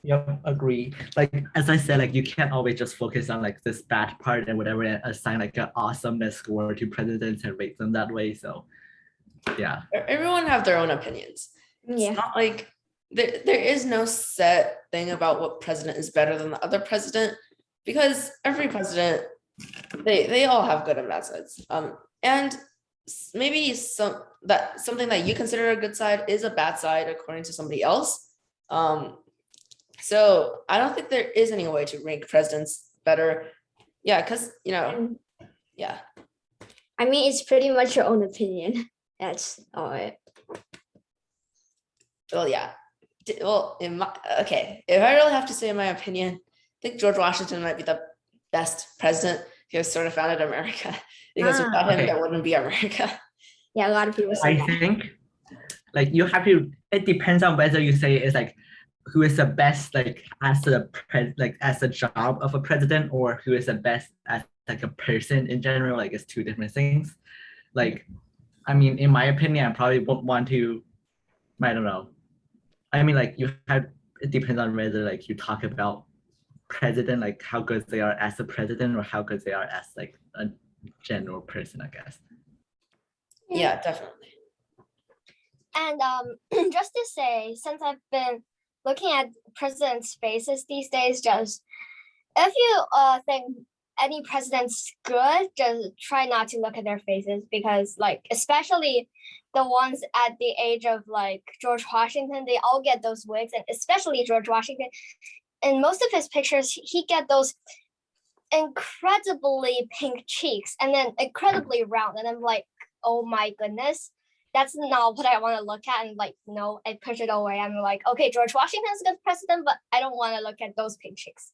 Yep, agree. Like as I said, like you can't always just focus on like this bad part and whatever and assign like an awesomeness score to presidents and rate them that way. So yeah. Everyone have their own opinions. It's Yeah. not like there is no set thing about what president is better than the other president, because every president, they all have good and bad sides. And maybe something that you consider a good side is a bad side according to somebody else. So I don't think there is any way to rank presidents better. Yeah, because And yeah. I mean, it's pretty much your own opinion. That's all right. Well, yeah. Well, okay, if I really have to say my opinion, I think George Washington might be the best president who has sort of founded America, because without him, Okay. there wouldn't be America. Yeah, a lot of people say I that. think like you have to, it depends on whether you say it's like who is the best like as a job of a president, or who is the best as like a person in general. Like it's two different things. Like I mean, in my opinion, I probably won't want to, I don't know. I mean, like it depends on whether like you talk about president, like how good they are as a president, or how good they are as like a general person, I guess. Yeah, definitely. And just to say, since I've been looking at presidents' faces these days, just if you think any president's good, just try not to look at their faces, because like especially the ones at the age of like George Washington, they all get those wigs, and especially George Washington. In most of his pictures, he get those incredibly pink cheeks and then incredibly round, and I'm like, oh my goodness, that's not what I want to look at. And like, no, I push it away. I'm like, okay, George Washington's a good president, but I don't want to look at those pink cheeks.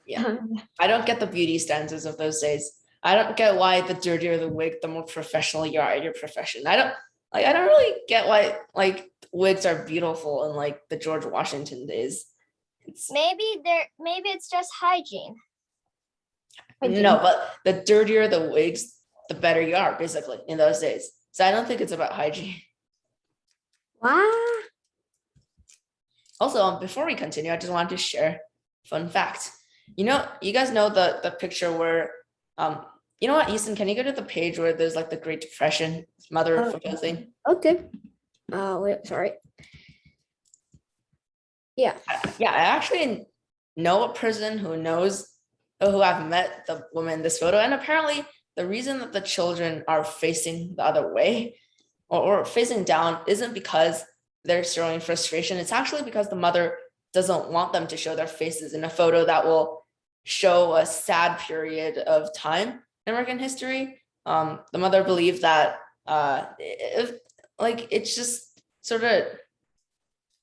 Yeah, I don't get the beauty standards of those days. I don't get why the dirtier the wig, the more professional you are at your profession. I don't really get why like wigs are beautiful in like the George Washington days. Maybe it's just hygiene. No, but the dirtier the wigs, the better you are, basically, in those days. So I don't think it's about hygiene. Wow. Also, before we continue, I just wanted to share a fun fact. You guys know the picture where, you know what, Easton, can you go to the page where there's like the Great Depression mother photo thing? Okay. Wait, sorry. Yeah. Yeah, I actually know a person who I've met the woman in this photo, and apparently the reason that the children are facing the other way or facing down isn't because they're showing frustration. It's actually because the mother doesn't want them to show their faces in a photo that will show a sad period of time in American history. The mother believed that it's just sort of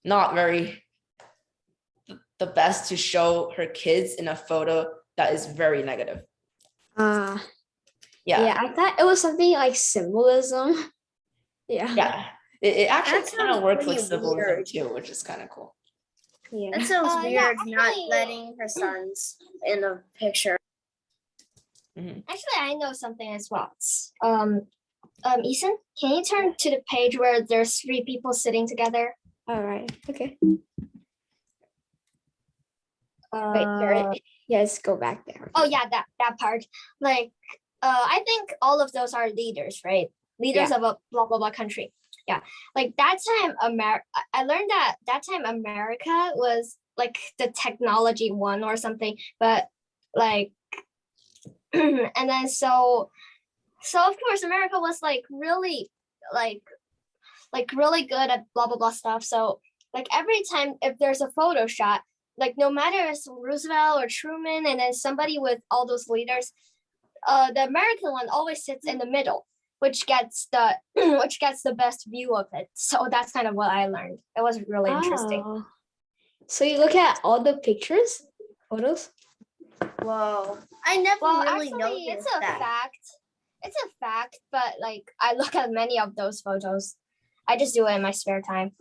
not very the best to show her kids in a photo that is very negative. Yeah, Yeah, I thought it was something like symbolism. Yeah. yeah. It actually That kind of sounds works like pretty symbolism weird. too, which is kind of cool. Yeah. That sounds Yeah, weird, not actually- letting her sons in a picture. Actually, I know something as well. Ethan, can you turn to the page where there's 3 people sitting together? All right. Okay. Uh, Wait, yes, go back there. Oh yeah, that part. Like, I think all of those are leaders, right? Leaders of a blah blah blah country. Yeah, like that time, I learned that time America was like the technology one or something, but like, and then so of course America was like really like really good at blah blah blah stuff. So like every time if there's a photo shot, like no matter if it's Roosevelt or Truman, and then somebody with all those leaders, the American one always sits in the middle, which gets the best view of it. So that's kind of what I learned. It was really interesting. Oh. So you look at all the photos? Whoa. I never Well, really actually, noticed it's a that. fact. It's a fact, but like I look at many of those photos. I just do it in my spare time.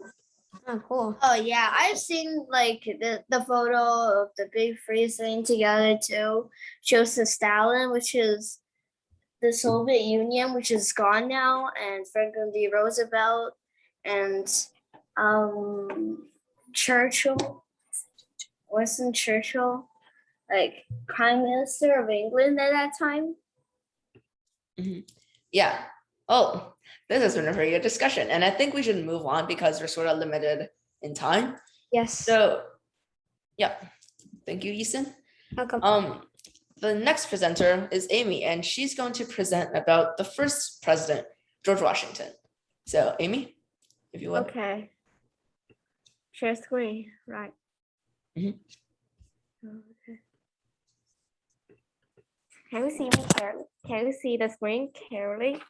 Oh, cool. Oh yeah, I've seen like the photo of the big three sitting together too. Shows the Stalin, which is the Soviet Union, which is gone now, and Franklin D. Roosevelt, and Churchill, wasn't Churchill like Prime Minister of England at that time? Yeah. Oh, this has been a very good discussion. And I think we should move on because we're sort of limited in time. Yes. So, yeah. Thank you, Eason. Welcome. The next presenter is Amy, and she's going to present about the first president, George Washington. So, Amy, if you would. Okay. Share screen, right? Mhm. Okay. Can you see me clearly? Can you see the screen clearly?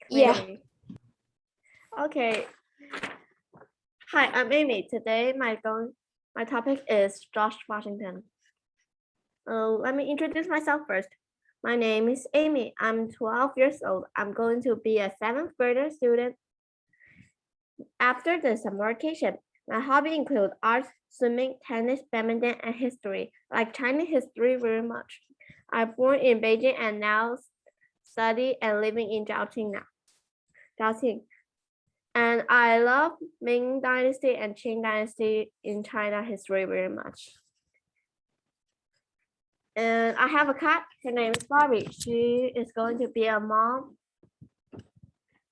Yeah. Clearly. Okay. Hi, I'm Amy. Today my topic is George Washington. Let me introduce myself first. My name is Amy. I'm 12 years old. I'm going to be a 7th grader student. After the summer vacation, my hobby include art, swimming, tennis, badminton, and history. I like Chinese history very much. I'm born in Beijing and now study and living in Jiaoqing now. And I love Ming Dynasty and Qing Dynasty in China history very much. And I have a cat. Her name is Barbie. She is going to be a mom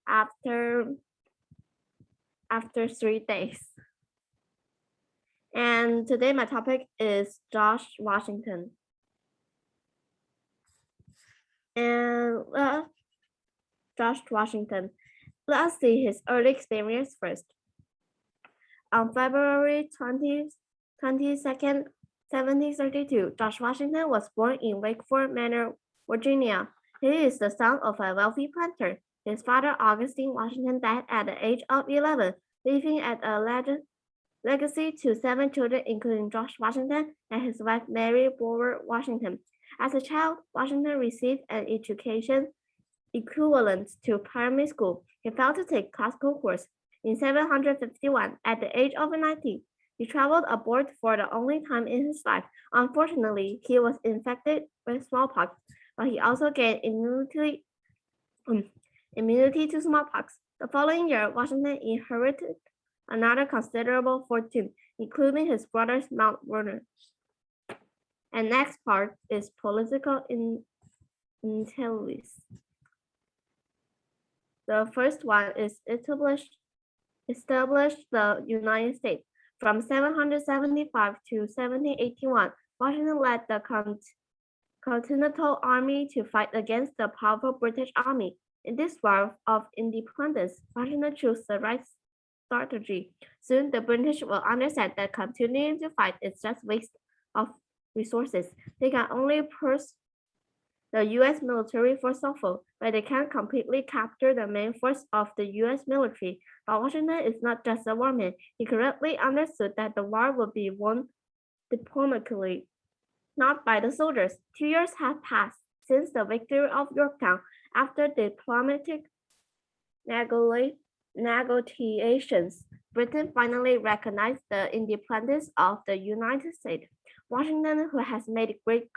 after 3 days. And today my topic is George Washington. And George Washington. Let's see his early experience first. On February 22nd, 1732, George Washington was born in Wakeford Manor, Virginia. He is the son of a wealthy planter. His father, Augustine Washington, died at the age of 11, leaving a legacy to 7 children, including George Washington and his wife, Mary Bower Washington. As a child, Washington received an education equivalent to primary school. He failed to take classical course. In 751, at the age of 19, he traveled abroad for the only time in his life. Unfortunately, he was infected with smallpox, but he also gained immunity to smallpox. The following year, Washington inherited another considerable fortune, including his brother's Mount Vernon. And next part is political intelligence. The first one is establish the United States. From 775 to 1781, Washington led the Continental Army to fight against the powerful British Army. In this war of independence, Washington chose the right strategy. Soon, the British will understand that continuing to fight is just waste of resources. They can only purse the U.S. military for Suffolk, but they can't completely capture the main force of the U.S. military. But Washington is not just a warman. He correctly understood that the war will be won diplomatically, not by the soldiers. 2 years have passed since the victory of Yorktown. After diplomatic negotiations, Britain finally recognized the independence of the United States. Washington, who has made great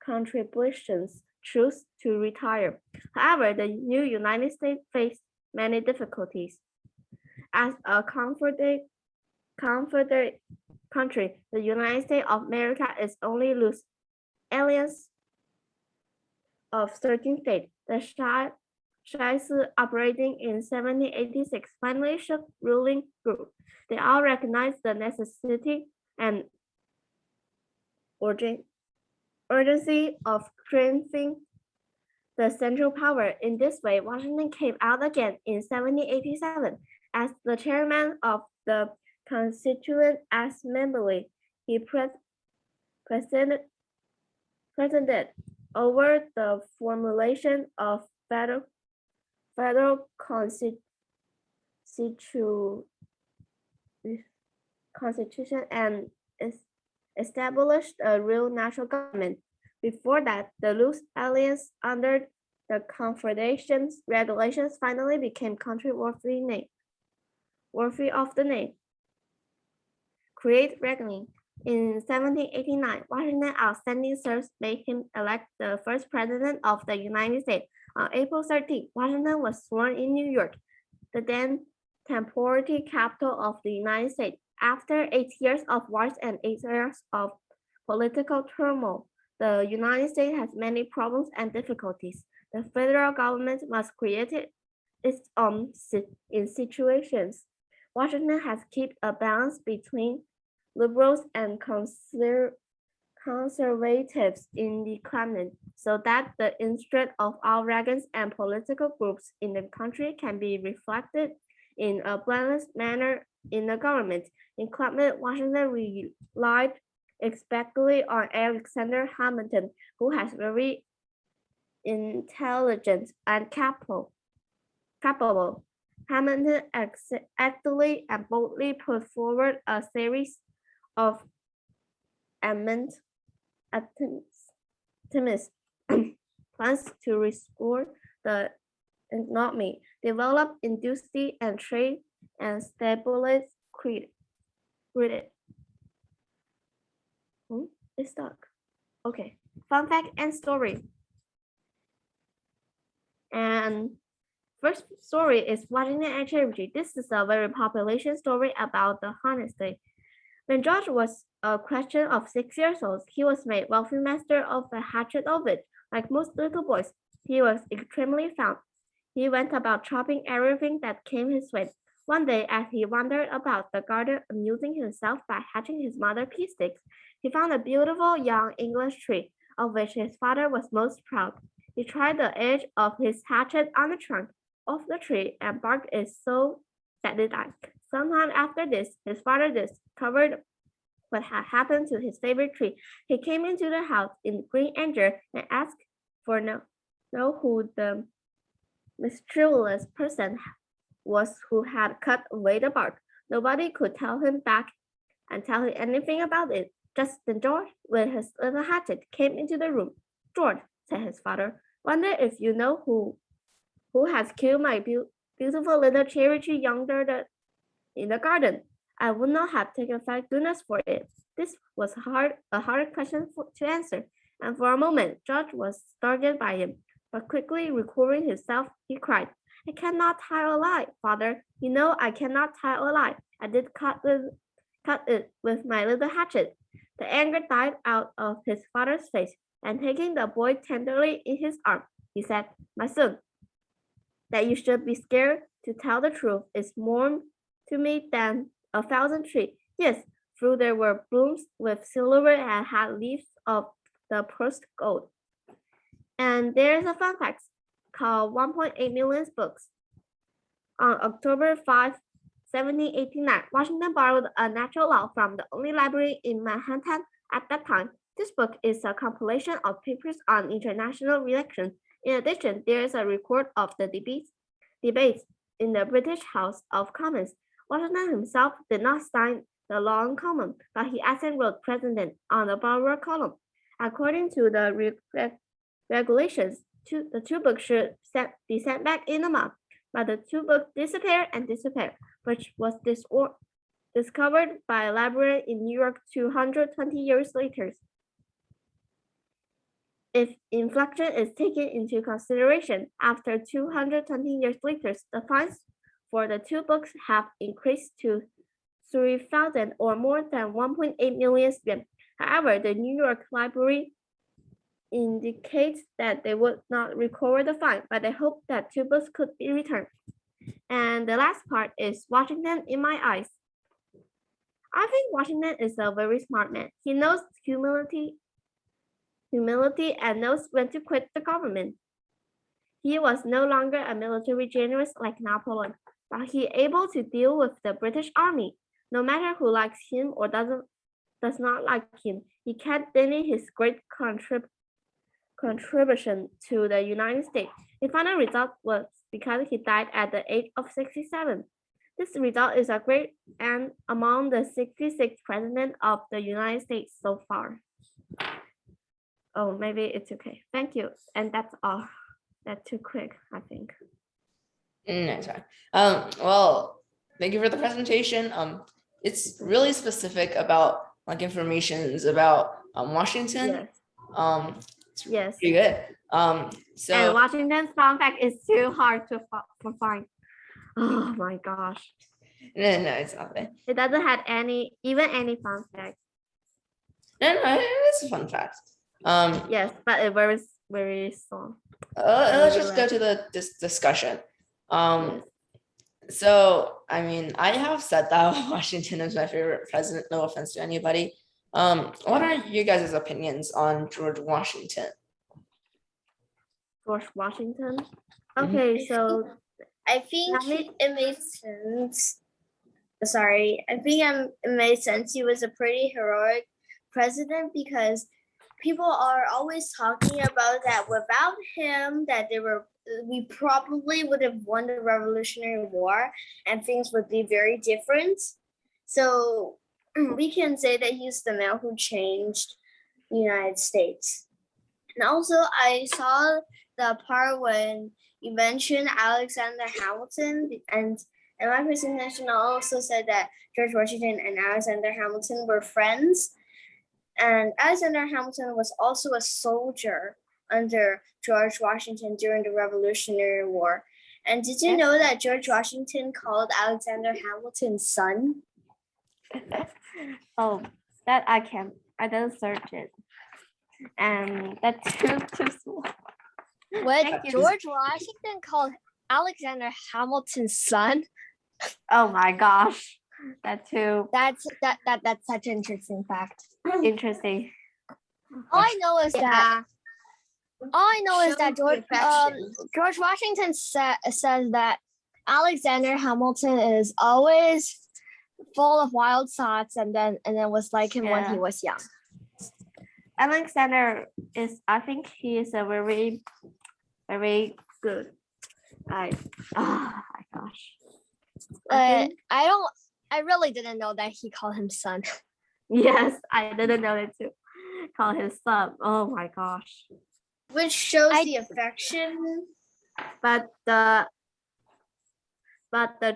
contributions, chose to retire. However, the new United States faced many difficulties. As a confederate country, the United States of America is only loose alliance of 13 states. The Shias operating in 1786 finally shook ruling group. They all recognized the necessity and urgency of strengthening the central power. In this way, Washington came out again in 1787 as the chairman of the Constituent Assembly. He presided over the formulation of federal constitution and established a real national government. Before that, the loose alliance under the Confederation's regulations finally became country worthy of the name. Create reckoning. In 1789, Washington's outstanding service made him elect the first president of the United States. On April 13, Washington was sworn in New York, the then temporary capital of the United States. After 8 years of wars and 8 years of political turmoil, the United States has many problems and difficulties. The federal government must create its own in situations. Washington has kept a balance between liberals and conservatives in the cabinet so that the interest of all regions and political groups in the country can be reflected in a balanced manner in the government. In cabinet, Washington relied especially on Alexander Hamilton, who has very intelligent and capable. Hamilton actively and boldly put forward a series of attempts plans to restore the economy, develop industry and trade, and stabilize credit. It's stuck. Okay, fun fact and story. And first story is Washington and Cherokee. This is a very popular story about the honesty. When George was a question of 6 years old, he was made wealthy master of a hatchet of it. Like most little boys, he was extremely fond. He went about chopping everything that came his way. One day, as he wandered about the garden, amusing himself by hatching his mother pea sticks, he found a beautiful young English tree, of which his father was most proud. He tried the edge of his hatchet on the trunk of the tree and barked it so that it died. Sometime after this, his father discovered what had happened to his favorite tree. He came into the house in green anger and asked for know who the mischievous person was who had cut away the bark. Nobody could tell him back and tell him anything about it. Just then George, with his little hatchet, came into the room. George, said his father, wonder if you know who has killed my beautiful little cherry tree yonder in the garden. I would not have taken thank goodness for it. This was a hard question to answer, and for a moment George was startled by him. But quickly recovering himself, he cried, I cannot tell a lie, father. You know I cannot tell a lie. I did cut it with my little hatchet. The anger died out of his father's face, and taking the boy tenderly in his arms, he said, my son, that you should be scared to tell the truth is more to me than 1,000 trees. Yes, through there were blooms with silver and had leaves of the purest gold. And there's a fun fact called 1.8 million books. On October 5, 1789, Washington borrowed a natural law from the only library in Manhattan at that time. This book is a compilation of papers on international relations. In addition, there is a record of the debates in the British House of Commons. Washington himself did not sign the law in common, but he asked and wrote president on the borrower column. According to the regulations, the two books should be sent back in a month, but the two books disappeared, which was discovered by a library in New York 220 years later. If inflation is taken into consideration, after 220 years later, the fines for the two books have increased to 3,000 or more than 1.8 million yuan. However, the New York Library indicates that they would not recover the fine, but they hope that two books could be returned. And the last part is Washington in my eyes. I think Washington is a very smart man. He knows humility and knows when to quit the government. He was no longer a military general like Napoleon, but he able to deal with the British army. No matter who likes him or does not like him, he kept deny his great contribution to the United States. The final result was because he died at the age of 67. This result is a great and among the 66 presidents of the United States so far. Oh, maybe it's okay. Thank you. And that's all. That's too quick, I think. No, it's fine. Well, thank you for the presentation. It's really specific about like informations about Washington. Yes. It's Yes. pretty good. So and Washington's fun fact is too hard to find. Oh my gosh. No, it's not that. It doesn't have even any fun fact. No, it's a fun fact. Yes, but it was very small. Let's just go to this discussion. So I mean, I have said that Washington is my favorite president. No offense to anybody. What are you guys' opinions on George Washington? George Washington. Okay, so I think it made sense. Sorry, I think it made sense. He was a pretty heroic president because people are always talking about that without him, that we probably would have won the Revolutionary War and things would be very different. So we can say that he's the man who changed the United States. And also I saw the part when you mentioned Alexander Hamilton, and my presentation also said that George Washington and Alexander Hamilton were friends. And Alexander Hamilton was also a soldier under George Washington during the Revolutionary War. And did you know that George Washington called Alexander Hamilton son? oh, that I didn't search it, and that's too small. What Thank you. George Washington called Alexander Hamilton's son? Oh my gosh, that too That's such an interesting fact. interesting. All I know is that Shows the affection. George Washington says that Alexander Hamilton is always full of wild thoughts, and then was like him when he was young. Alexander I think he is a very, very good. Oh my gosh. I really didn't know that he called him son. Yes, I didn't know it too. Call his son. Oh my gosh. Which shows the affection. But the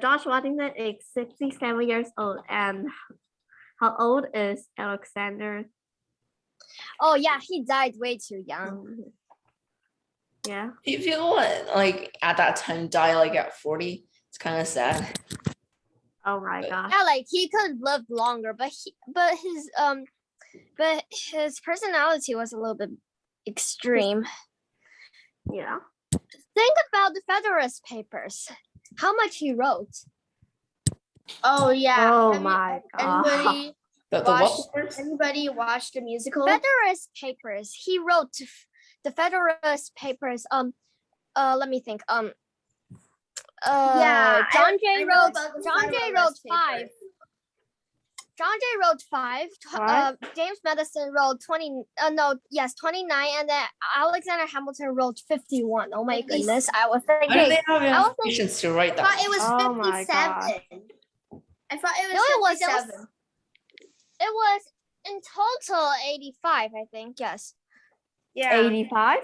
George Washington is 67 years old, and how old is Alexander? Oh yeah, he died way too young. Yeah. People like at that time die like at 40. It's kind of sad. Oh my gosh. Yeah, like he could live longer, but his personality was a little bit extreme. Yeah. Think about the Federalist Papers. How much he wrote. Oh yeah. Oh my god. Anybody watched the musical? Federalist Papers. He wrote the Federalist Papers. Let me think. John Jay wrote 5. John Jay wrote 5. James Madison wrote 29, and then Alexander Hamilton wrote 51. Oh my goodness! I was thinking. How do they have enough patience to write I thought that? it was Oh my 57. I thought it was No, it 57. It was in total 85, I think. Yes. Yeah. 85?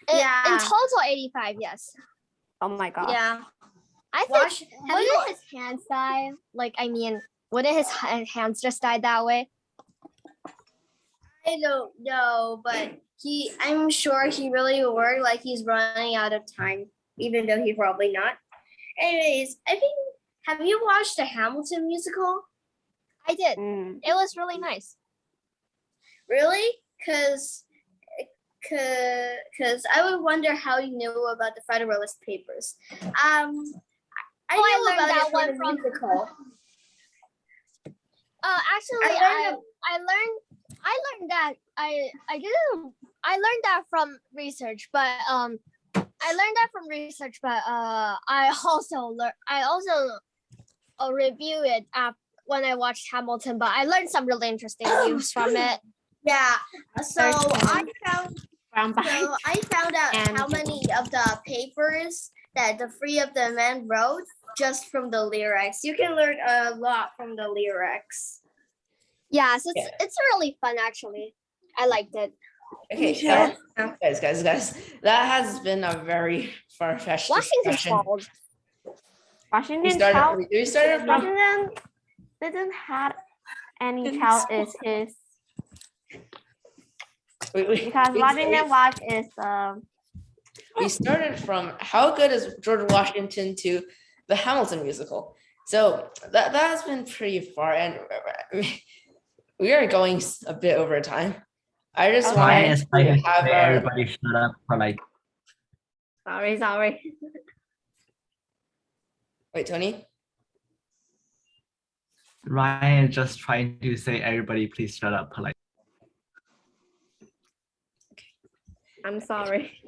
Yeah. In total 85. Yes. Oh my god. Yeah. I think. Wouldn't his hands die? Like, I mean, wouldn't his hands just die that way? I don't know, but I'm sure he really worked like he's running out of time, even though he probably not. Anyways, I think, have you watched the Hamilton musical? I did. Mm. It was really nice. Really? Cause I would wonder how you knew about the Federalist Papers. I knew learned about that it one from the from- musical. Actually, I learned that I learned that from research, but I also review it when I watched Hamilton, but I learned some really interesting news from it. Yeah. So I found out And- how many of the papers that the three of the men wrote just from the lyrics. You can learn a lot from the lyrics. Yeah, so it's really fun actually. I liked it. Okay, guys. That has been a very far-fetched Washington's discussion. fault. Washington We started from Washington didn't have any child is his because Washington Watch is we started from how good is George Washington to the Hamilton musical. So that has been pretty far, and we are going a bit over time. I just Ryan wanted is trying to have say our everybody shut up for like. Sorry. wait, Tony. Ryan is just trying to say everybody please shut up polite. I'm sorry.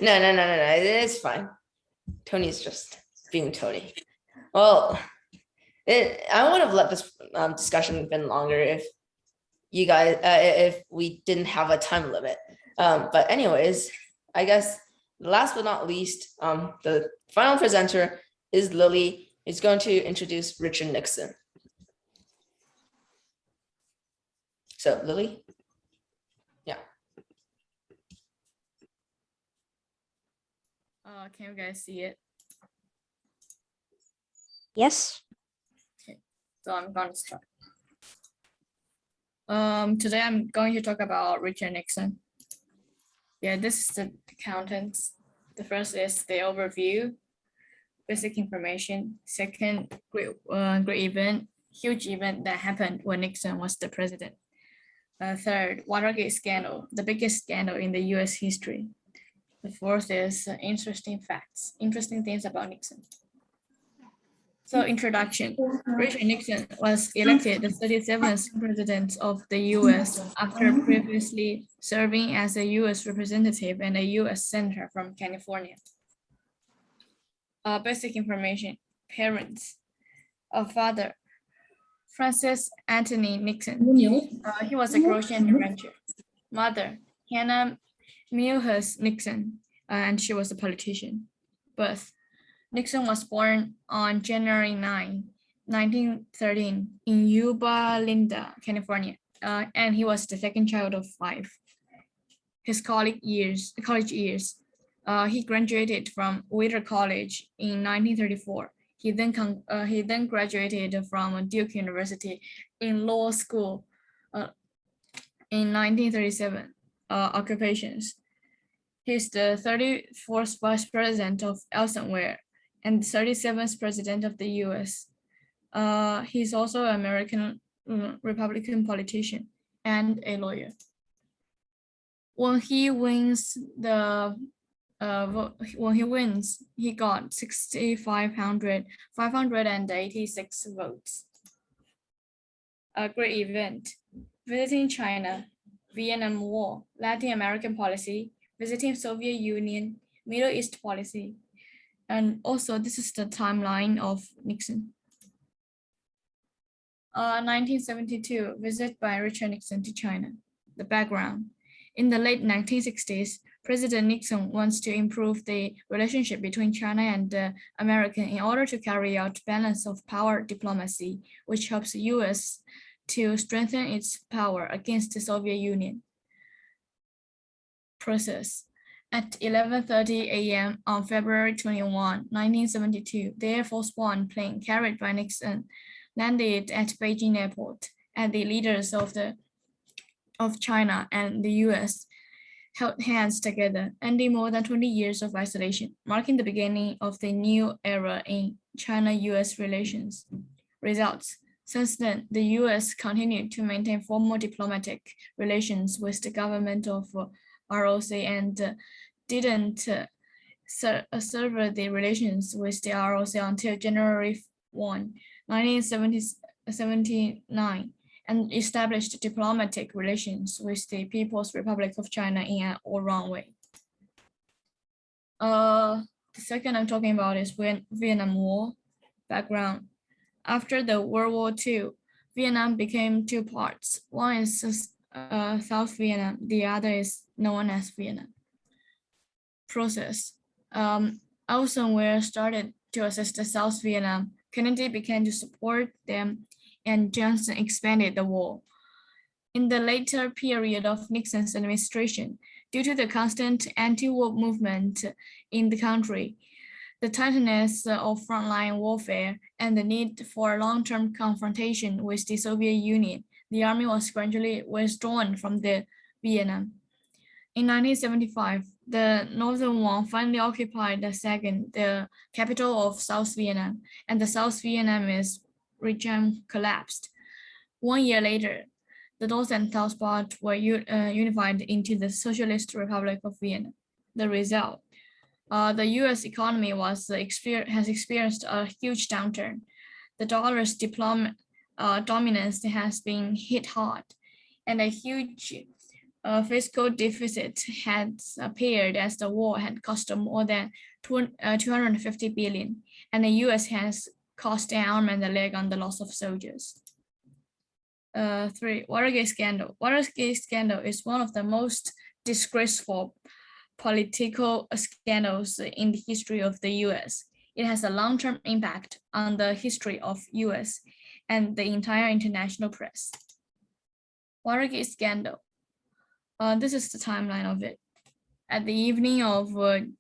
No, it's fine. Tony's just being Tony. Well, I would have let this discussion been longer if you guys, if we didn't have a time limit. But anyways, I guess last but not least, the final presenter is Lily, who's going to introduce Richard Nixon. So Lily. Can you guys see it? Yes. So I'm going to start. Today I'm going to talk about Richard Nixon. Yeah, this is the contents. The first is the overview, basic information. Second, great event, huge event that happened when Nixon was the president. Third, Watergate scandal, the biggest scandal in the US history. The fourth is interesting facts, interesting things about Nixon. So introduction, Richard Nixon was elected the 37th president of the US after previously serving as a US representative and a US senator from California. Basic information, parents, father, Francis Anthony Nixon. He was a grocer and rancher. Mother, Hannah Milhous Nixon, and she was a politician. Birth, Nixon was born on January 9, 1913 in Yuba Linda, California, and he was the second child of 5. His college years, he graduated from Whittier College in 1934. He then graduated from Duke University in law school in 1937. Occupations. He's the 34th vice president of Elsewhere and 37th president of the US. He's also an American Republican politician and a lawyer. When he wins, he got 6,586 votes. A great event, visiting China, Vietnam War, Latin American policy, visiting Soviet Union, Middle East policy. And also this is the timeline of Nixon. 1972, visit by Richard Nixon to China. The background. In the late 1960s, President Nixon wants to improve the relationship between China and America in order to carry out balance of power diplomacy, which helps the US to strengthen its power against the Soviet Union. Process. At 11:30 a.m. on February 21, 1972, the Air Force One plane carried by Nixon landed at Beijing Airport, and the leaders of China and the US held hands together, ending more than 20 years of isolation, marking the beginning of the new era in China-US relations. Results. Since then, the US continued to maintain formal diplomatic relations with the government of ROC and didn't sever the relations with the ROC until January 1, 1979, and established diplomatic relations with the People's Republic of China in an all-round way. The second I'm talking about is Vietnam War background. After the World War II, Vietnam became 2 parts. One is South Vietnam, the other is known as Vietnam. Process. Eisenhower started to assist the South Vietnam. Kennedy began to support them, and Johnson expanded the war. In the later period of Nixon's administration, due to the constant anti-war movement in the country, the tightness of frontline warfare, and the need for long-term confrontation with the Soviet Union, the army was gradually withdrawn from Vietnam. In 1975, the northern one finally occupied the capital of South Vietnam, and the South Vietnamese regime collapsed. 1 year later, the North and South part were unified into the Socialist Republic of Vietnam. The result, the U.S. economy has experienced a huge downturn. The dollar's dominance has been hit hard, and a huge fiscal deficit has appeared as the war had cost more than 250 billion, and the U.S. has cost an arm and a leg on the loss of soldiers. 3. Watergate scandal. Watergate scandal is one of the most disgraceful political scandals in the history of the U.S. It has a long-term impact on the history of U.S. and the entire international press. Watergate scandal. This is the timeline of it. At the evening of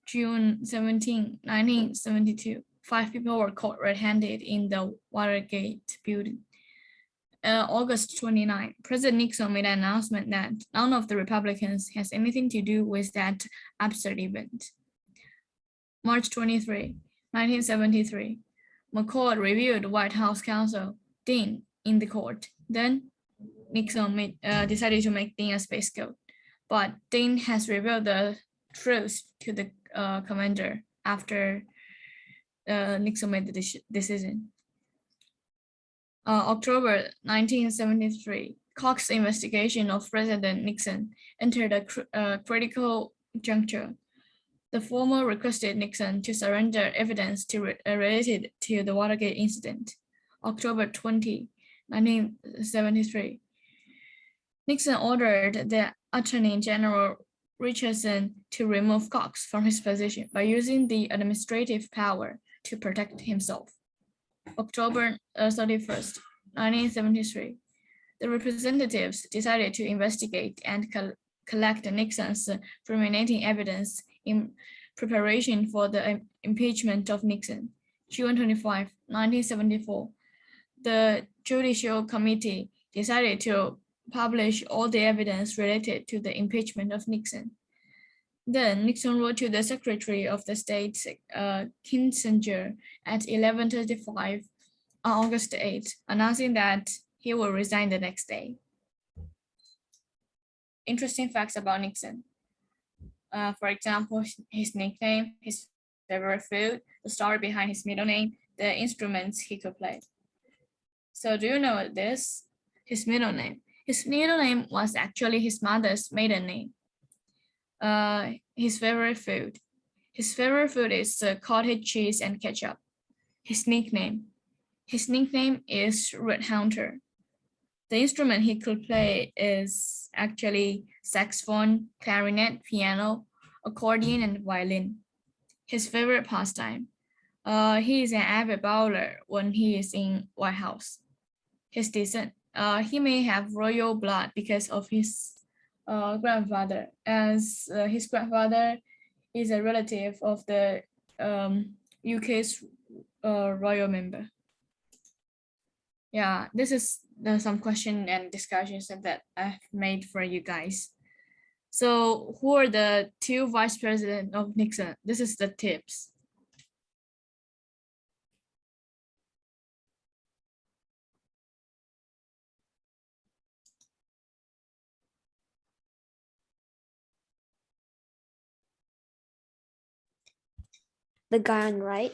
June 17, 1972, 5 people were caught red-handed in the Watergate building. August 29, President Nixon made an announcement that none of the Republicans has anything to do with that absurd event. March 23, 1973, McCord reviewed White House counsel Dean in the court. Then Nixon decided to make Dean a scapegoat, but Dean has revealed the truth to the commander after Nixon made the decision. October 1973, Cox's investigation of President Nixon entered a critical juncture. The former requested Nixon to surrender evidence related to the Watergate incident. October 20, 1973, Nixon ordered the Attorney General Richardson to remove Cox from his position by using the administrative power to protect himself. October 31st, 1973, the representatives decided to investigate and collect Nixon's criminating evidence in preparation for the impeachment of Nixon. June 25, 1974, the Judicial Committee decided to publish all the evidence related to the impeachment of Nixon. Then Nixon wrote to the Secretary of the State, Kissinger, at 11:35 on August 8, announcing that he will resign the next day. Interesting facts about Nixon. For example, his nickname, his favorite food, the story behind his middle name, the instruments he could play. So do you know this? His middle name. His middle name was actually his mother's maiden name. His favorite food. His favorite food is cottage cheese and ketchup. His nickname. His nickname is Red Hunter. The instrument he could play is actually saxophone, clarinet, piano, accordion, and violin. His favorite pastime. He is an avid bowler when he is in White House. His descent. He may have royal blood because of his grandfather, as his grandfather is a relative of the UK's royal member. Yeah, this is some question and discussions that I've made for you guys. So who are the 2 vice presidents of Nixon? This is the tips. The guy on the right.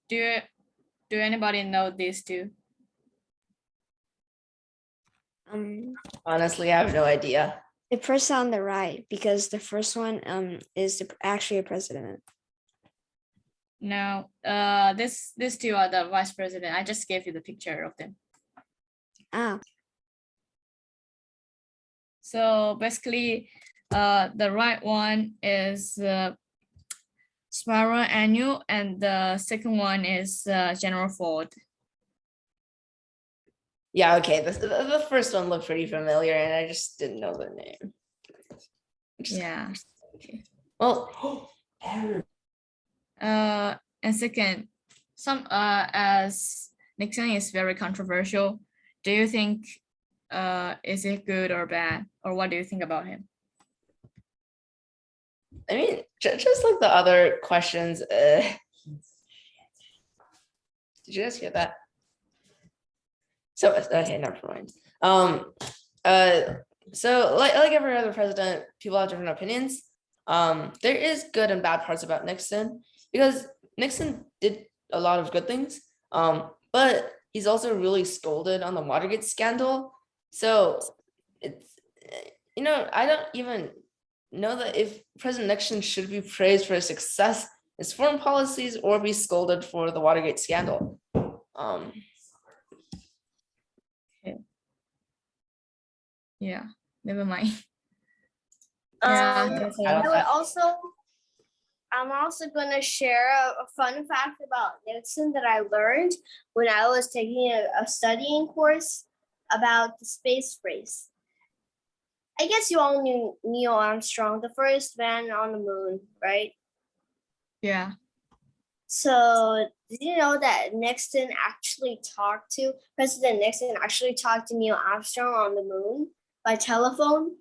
Do anybody know these 2? Honestly, I have no idea. The person on the right, because the first one is actually a president. No, these 2 are the vice president. I just gave you the picture of them. Ah. So basically, the right one is Sparrow Annual, and the second one is General Ford. Yeah, okay. The first one looked pretty familiar, and I just didn't know the name. Yeah. Okay. Well, and second, as Nixon is very controversial. Do you think is it good or bad? Or what do you think about him? I mean, just like the other questions. Did you guys hear that? So okay, never mind. So like every other president, people have different opinions. There is good and bad parts about Nixon because Nixon did a lot of good things. But he's also really scolded on the Watergate scandal. So it's, I don't even know that if President Nixon should be praised for his success, his foreign policies, or be scolded for the Watergate scandal. Yeah, never mind. I I would don't- also, I'm also gonna share a fun fact about Nixon that I learned when I was taking a studying course about the space race. I guess you all knew Neil Armstrong, the first man on the moon, right? Yeah. So did you know that President Nixon actually talked to Neil Armstrong on the moon by telephone?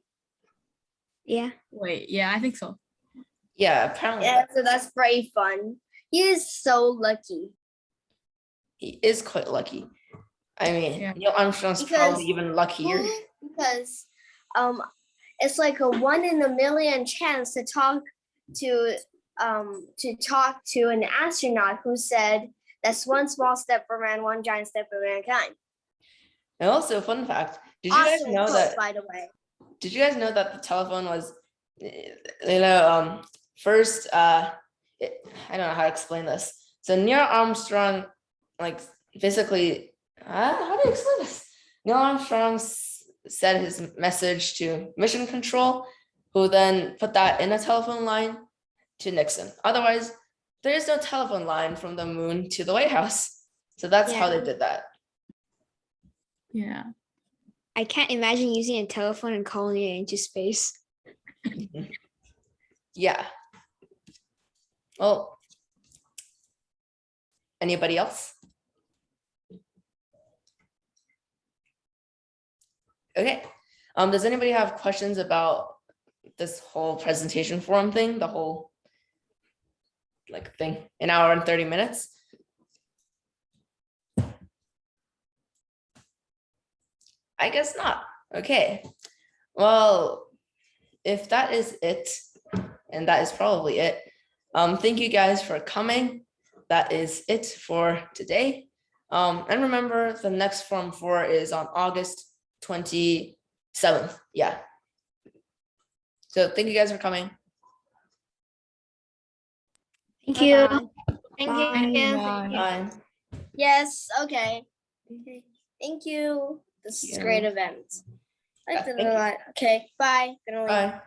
Yeah. Wait, yeah, I think so. Yeah, apparently Yeah, so that's very fun. He is so lucky. he is quite lucky. I mean, Yeah. Neil Armstrong's Because- probably even luckier. Because it's like a 1 in a million chance to talk to an astronaut who said that's one small step for man, one giant step for mankind. And also, fun fact: Did you guys Awesome know quote, that? by the way. Did you guys know that the telephone was, first? I don't know how to explain this. So Neil Armstrong, like basically, how do you explain this? Neil Armstrong said his message to Mission Control, who then put that in a telephone line to Nixon. Otherwise, there is no telephone line from the moon to the White House. So that's how they did that. Yeah. I can't imagine using a telephone and calling it into space. Yeah. Well, anybody else? Okay. Does anybody have questions about this whole presentation forum thing, the whole thing, an hour and 30 minutes? I guess not. Okay. Well, if that is it, and that is probably it, thank you guys for coming. That is it for today. And remember, the next Forum 4 is on August 27th. Yeah. So thank you guys for coming. Thank you. Thank Bye. you. Bye. Yes, okay. Thank you. This is a Yeah. great event. I Yeah, did thank a you. lot. Okay, bye. Gonna leave. Bye.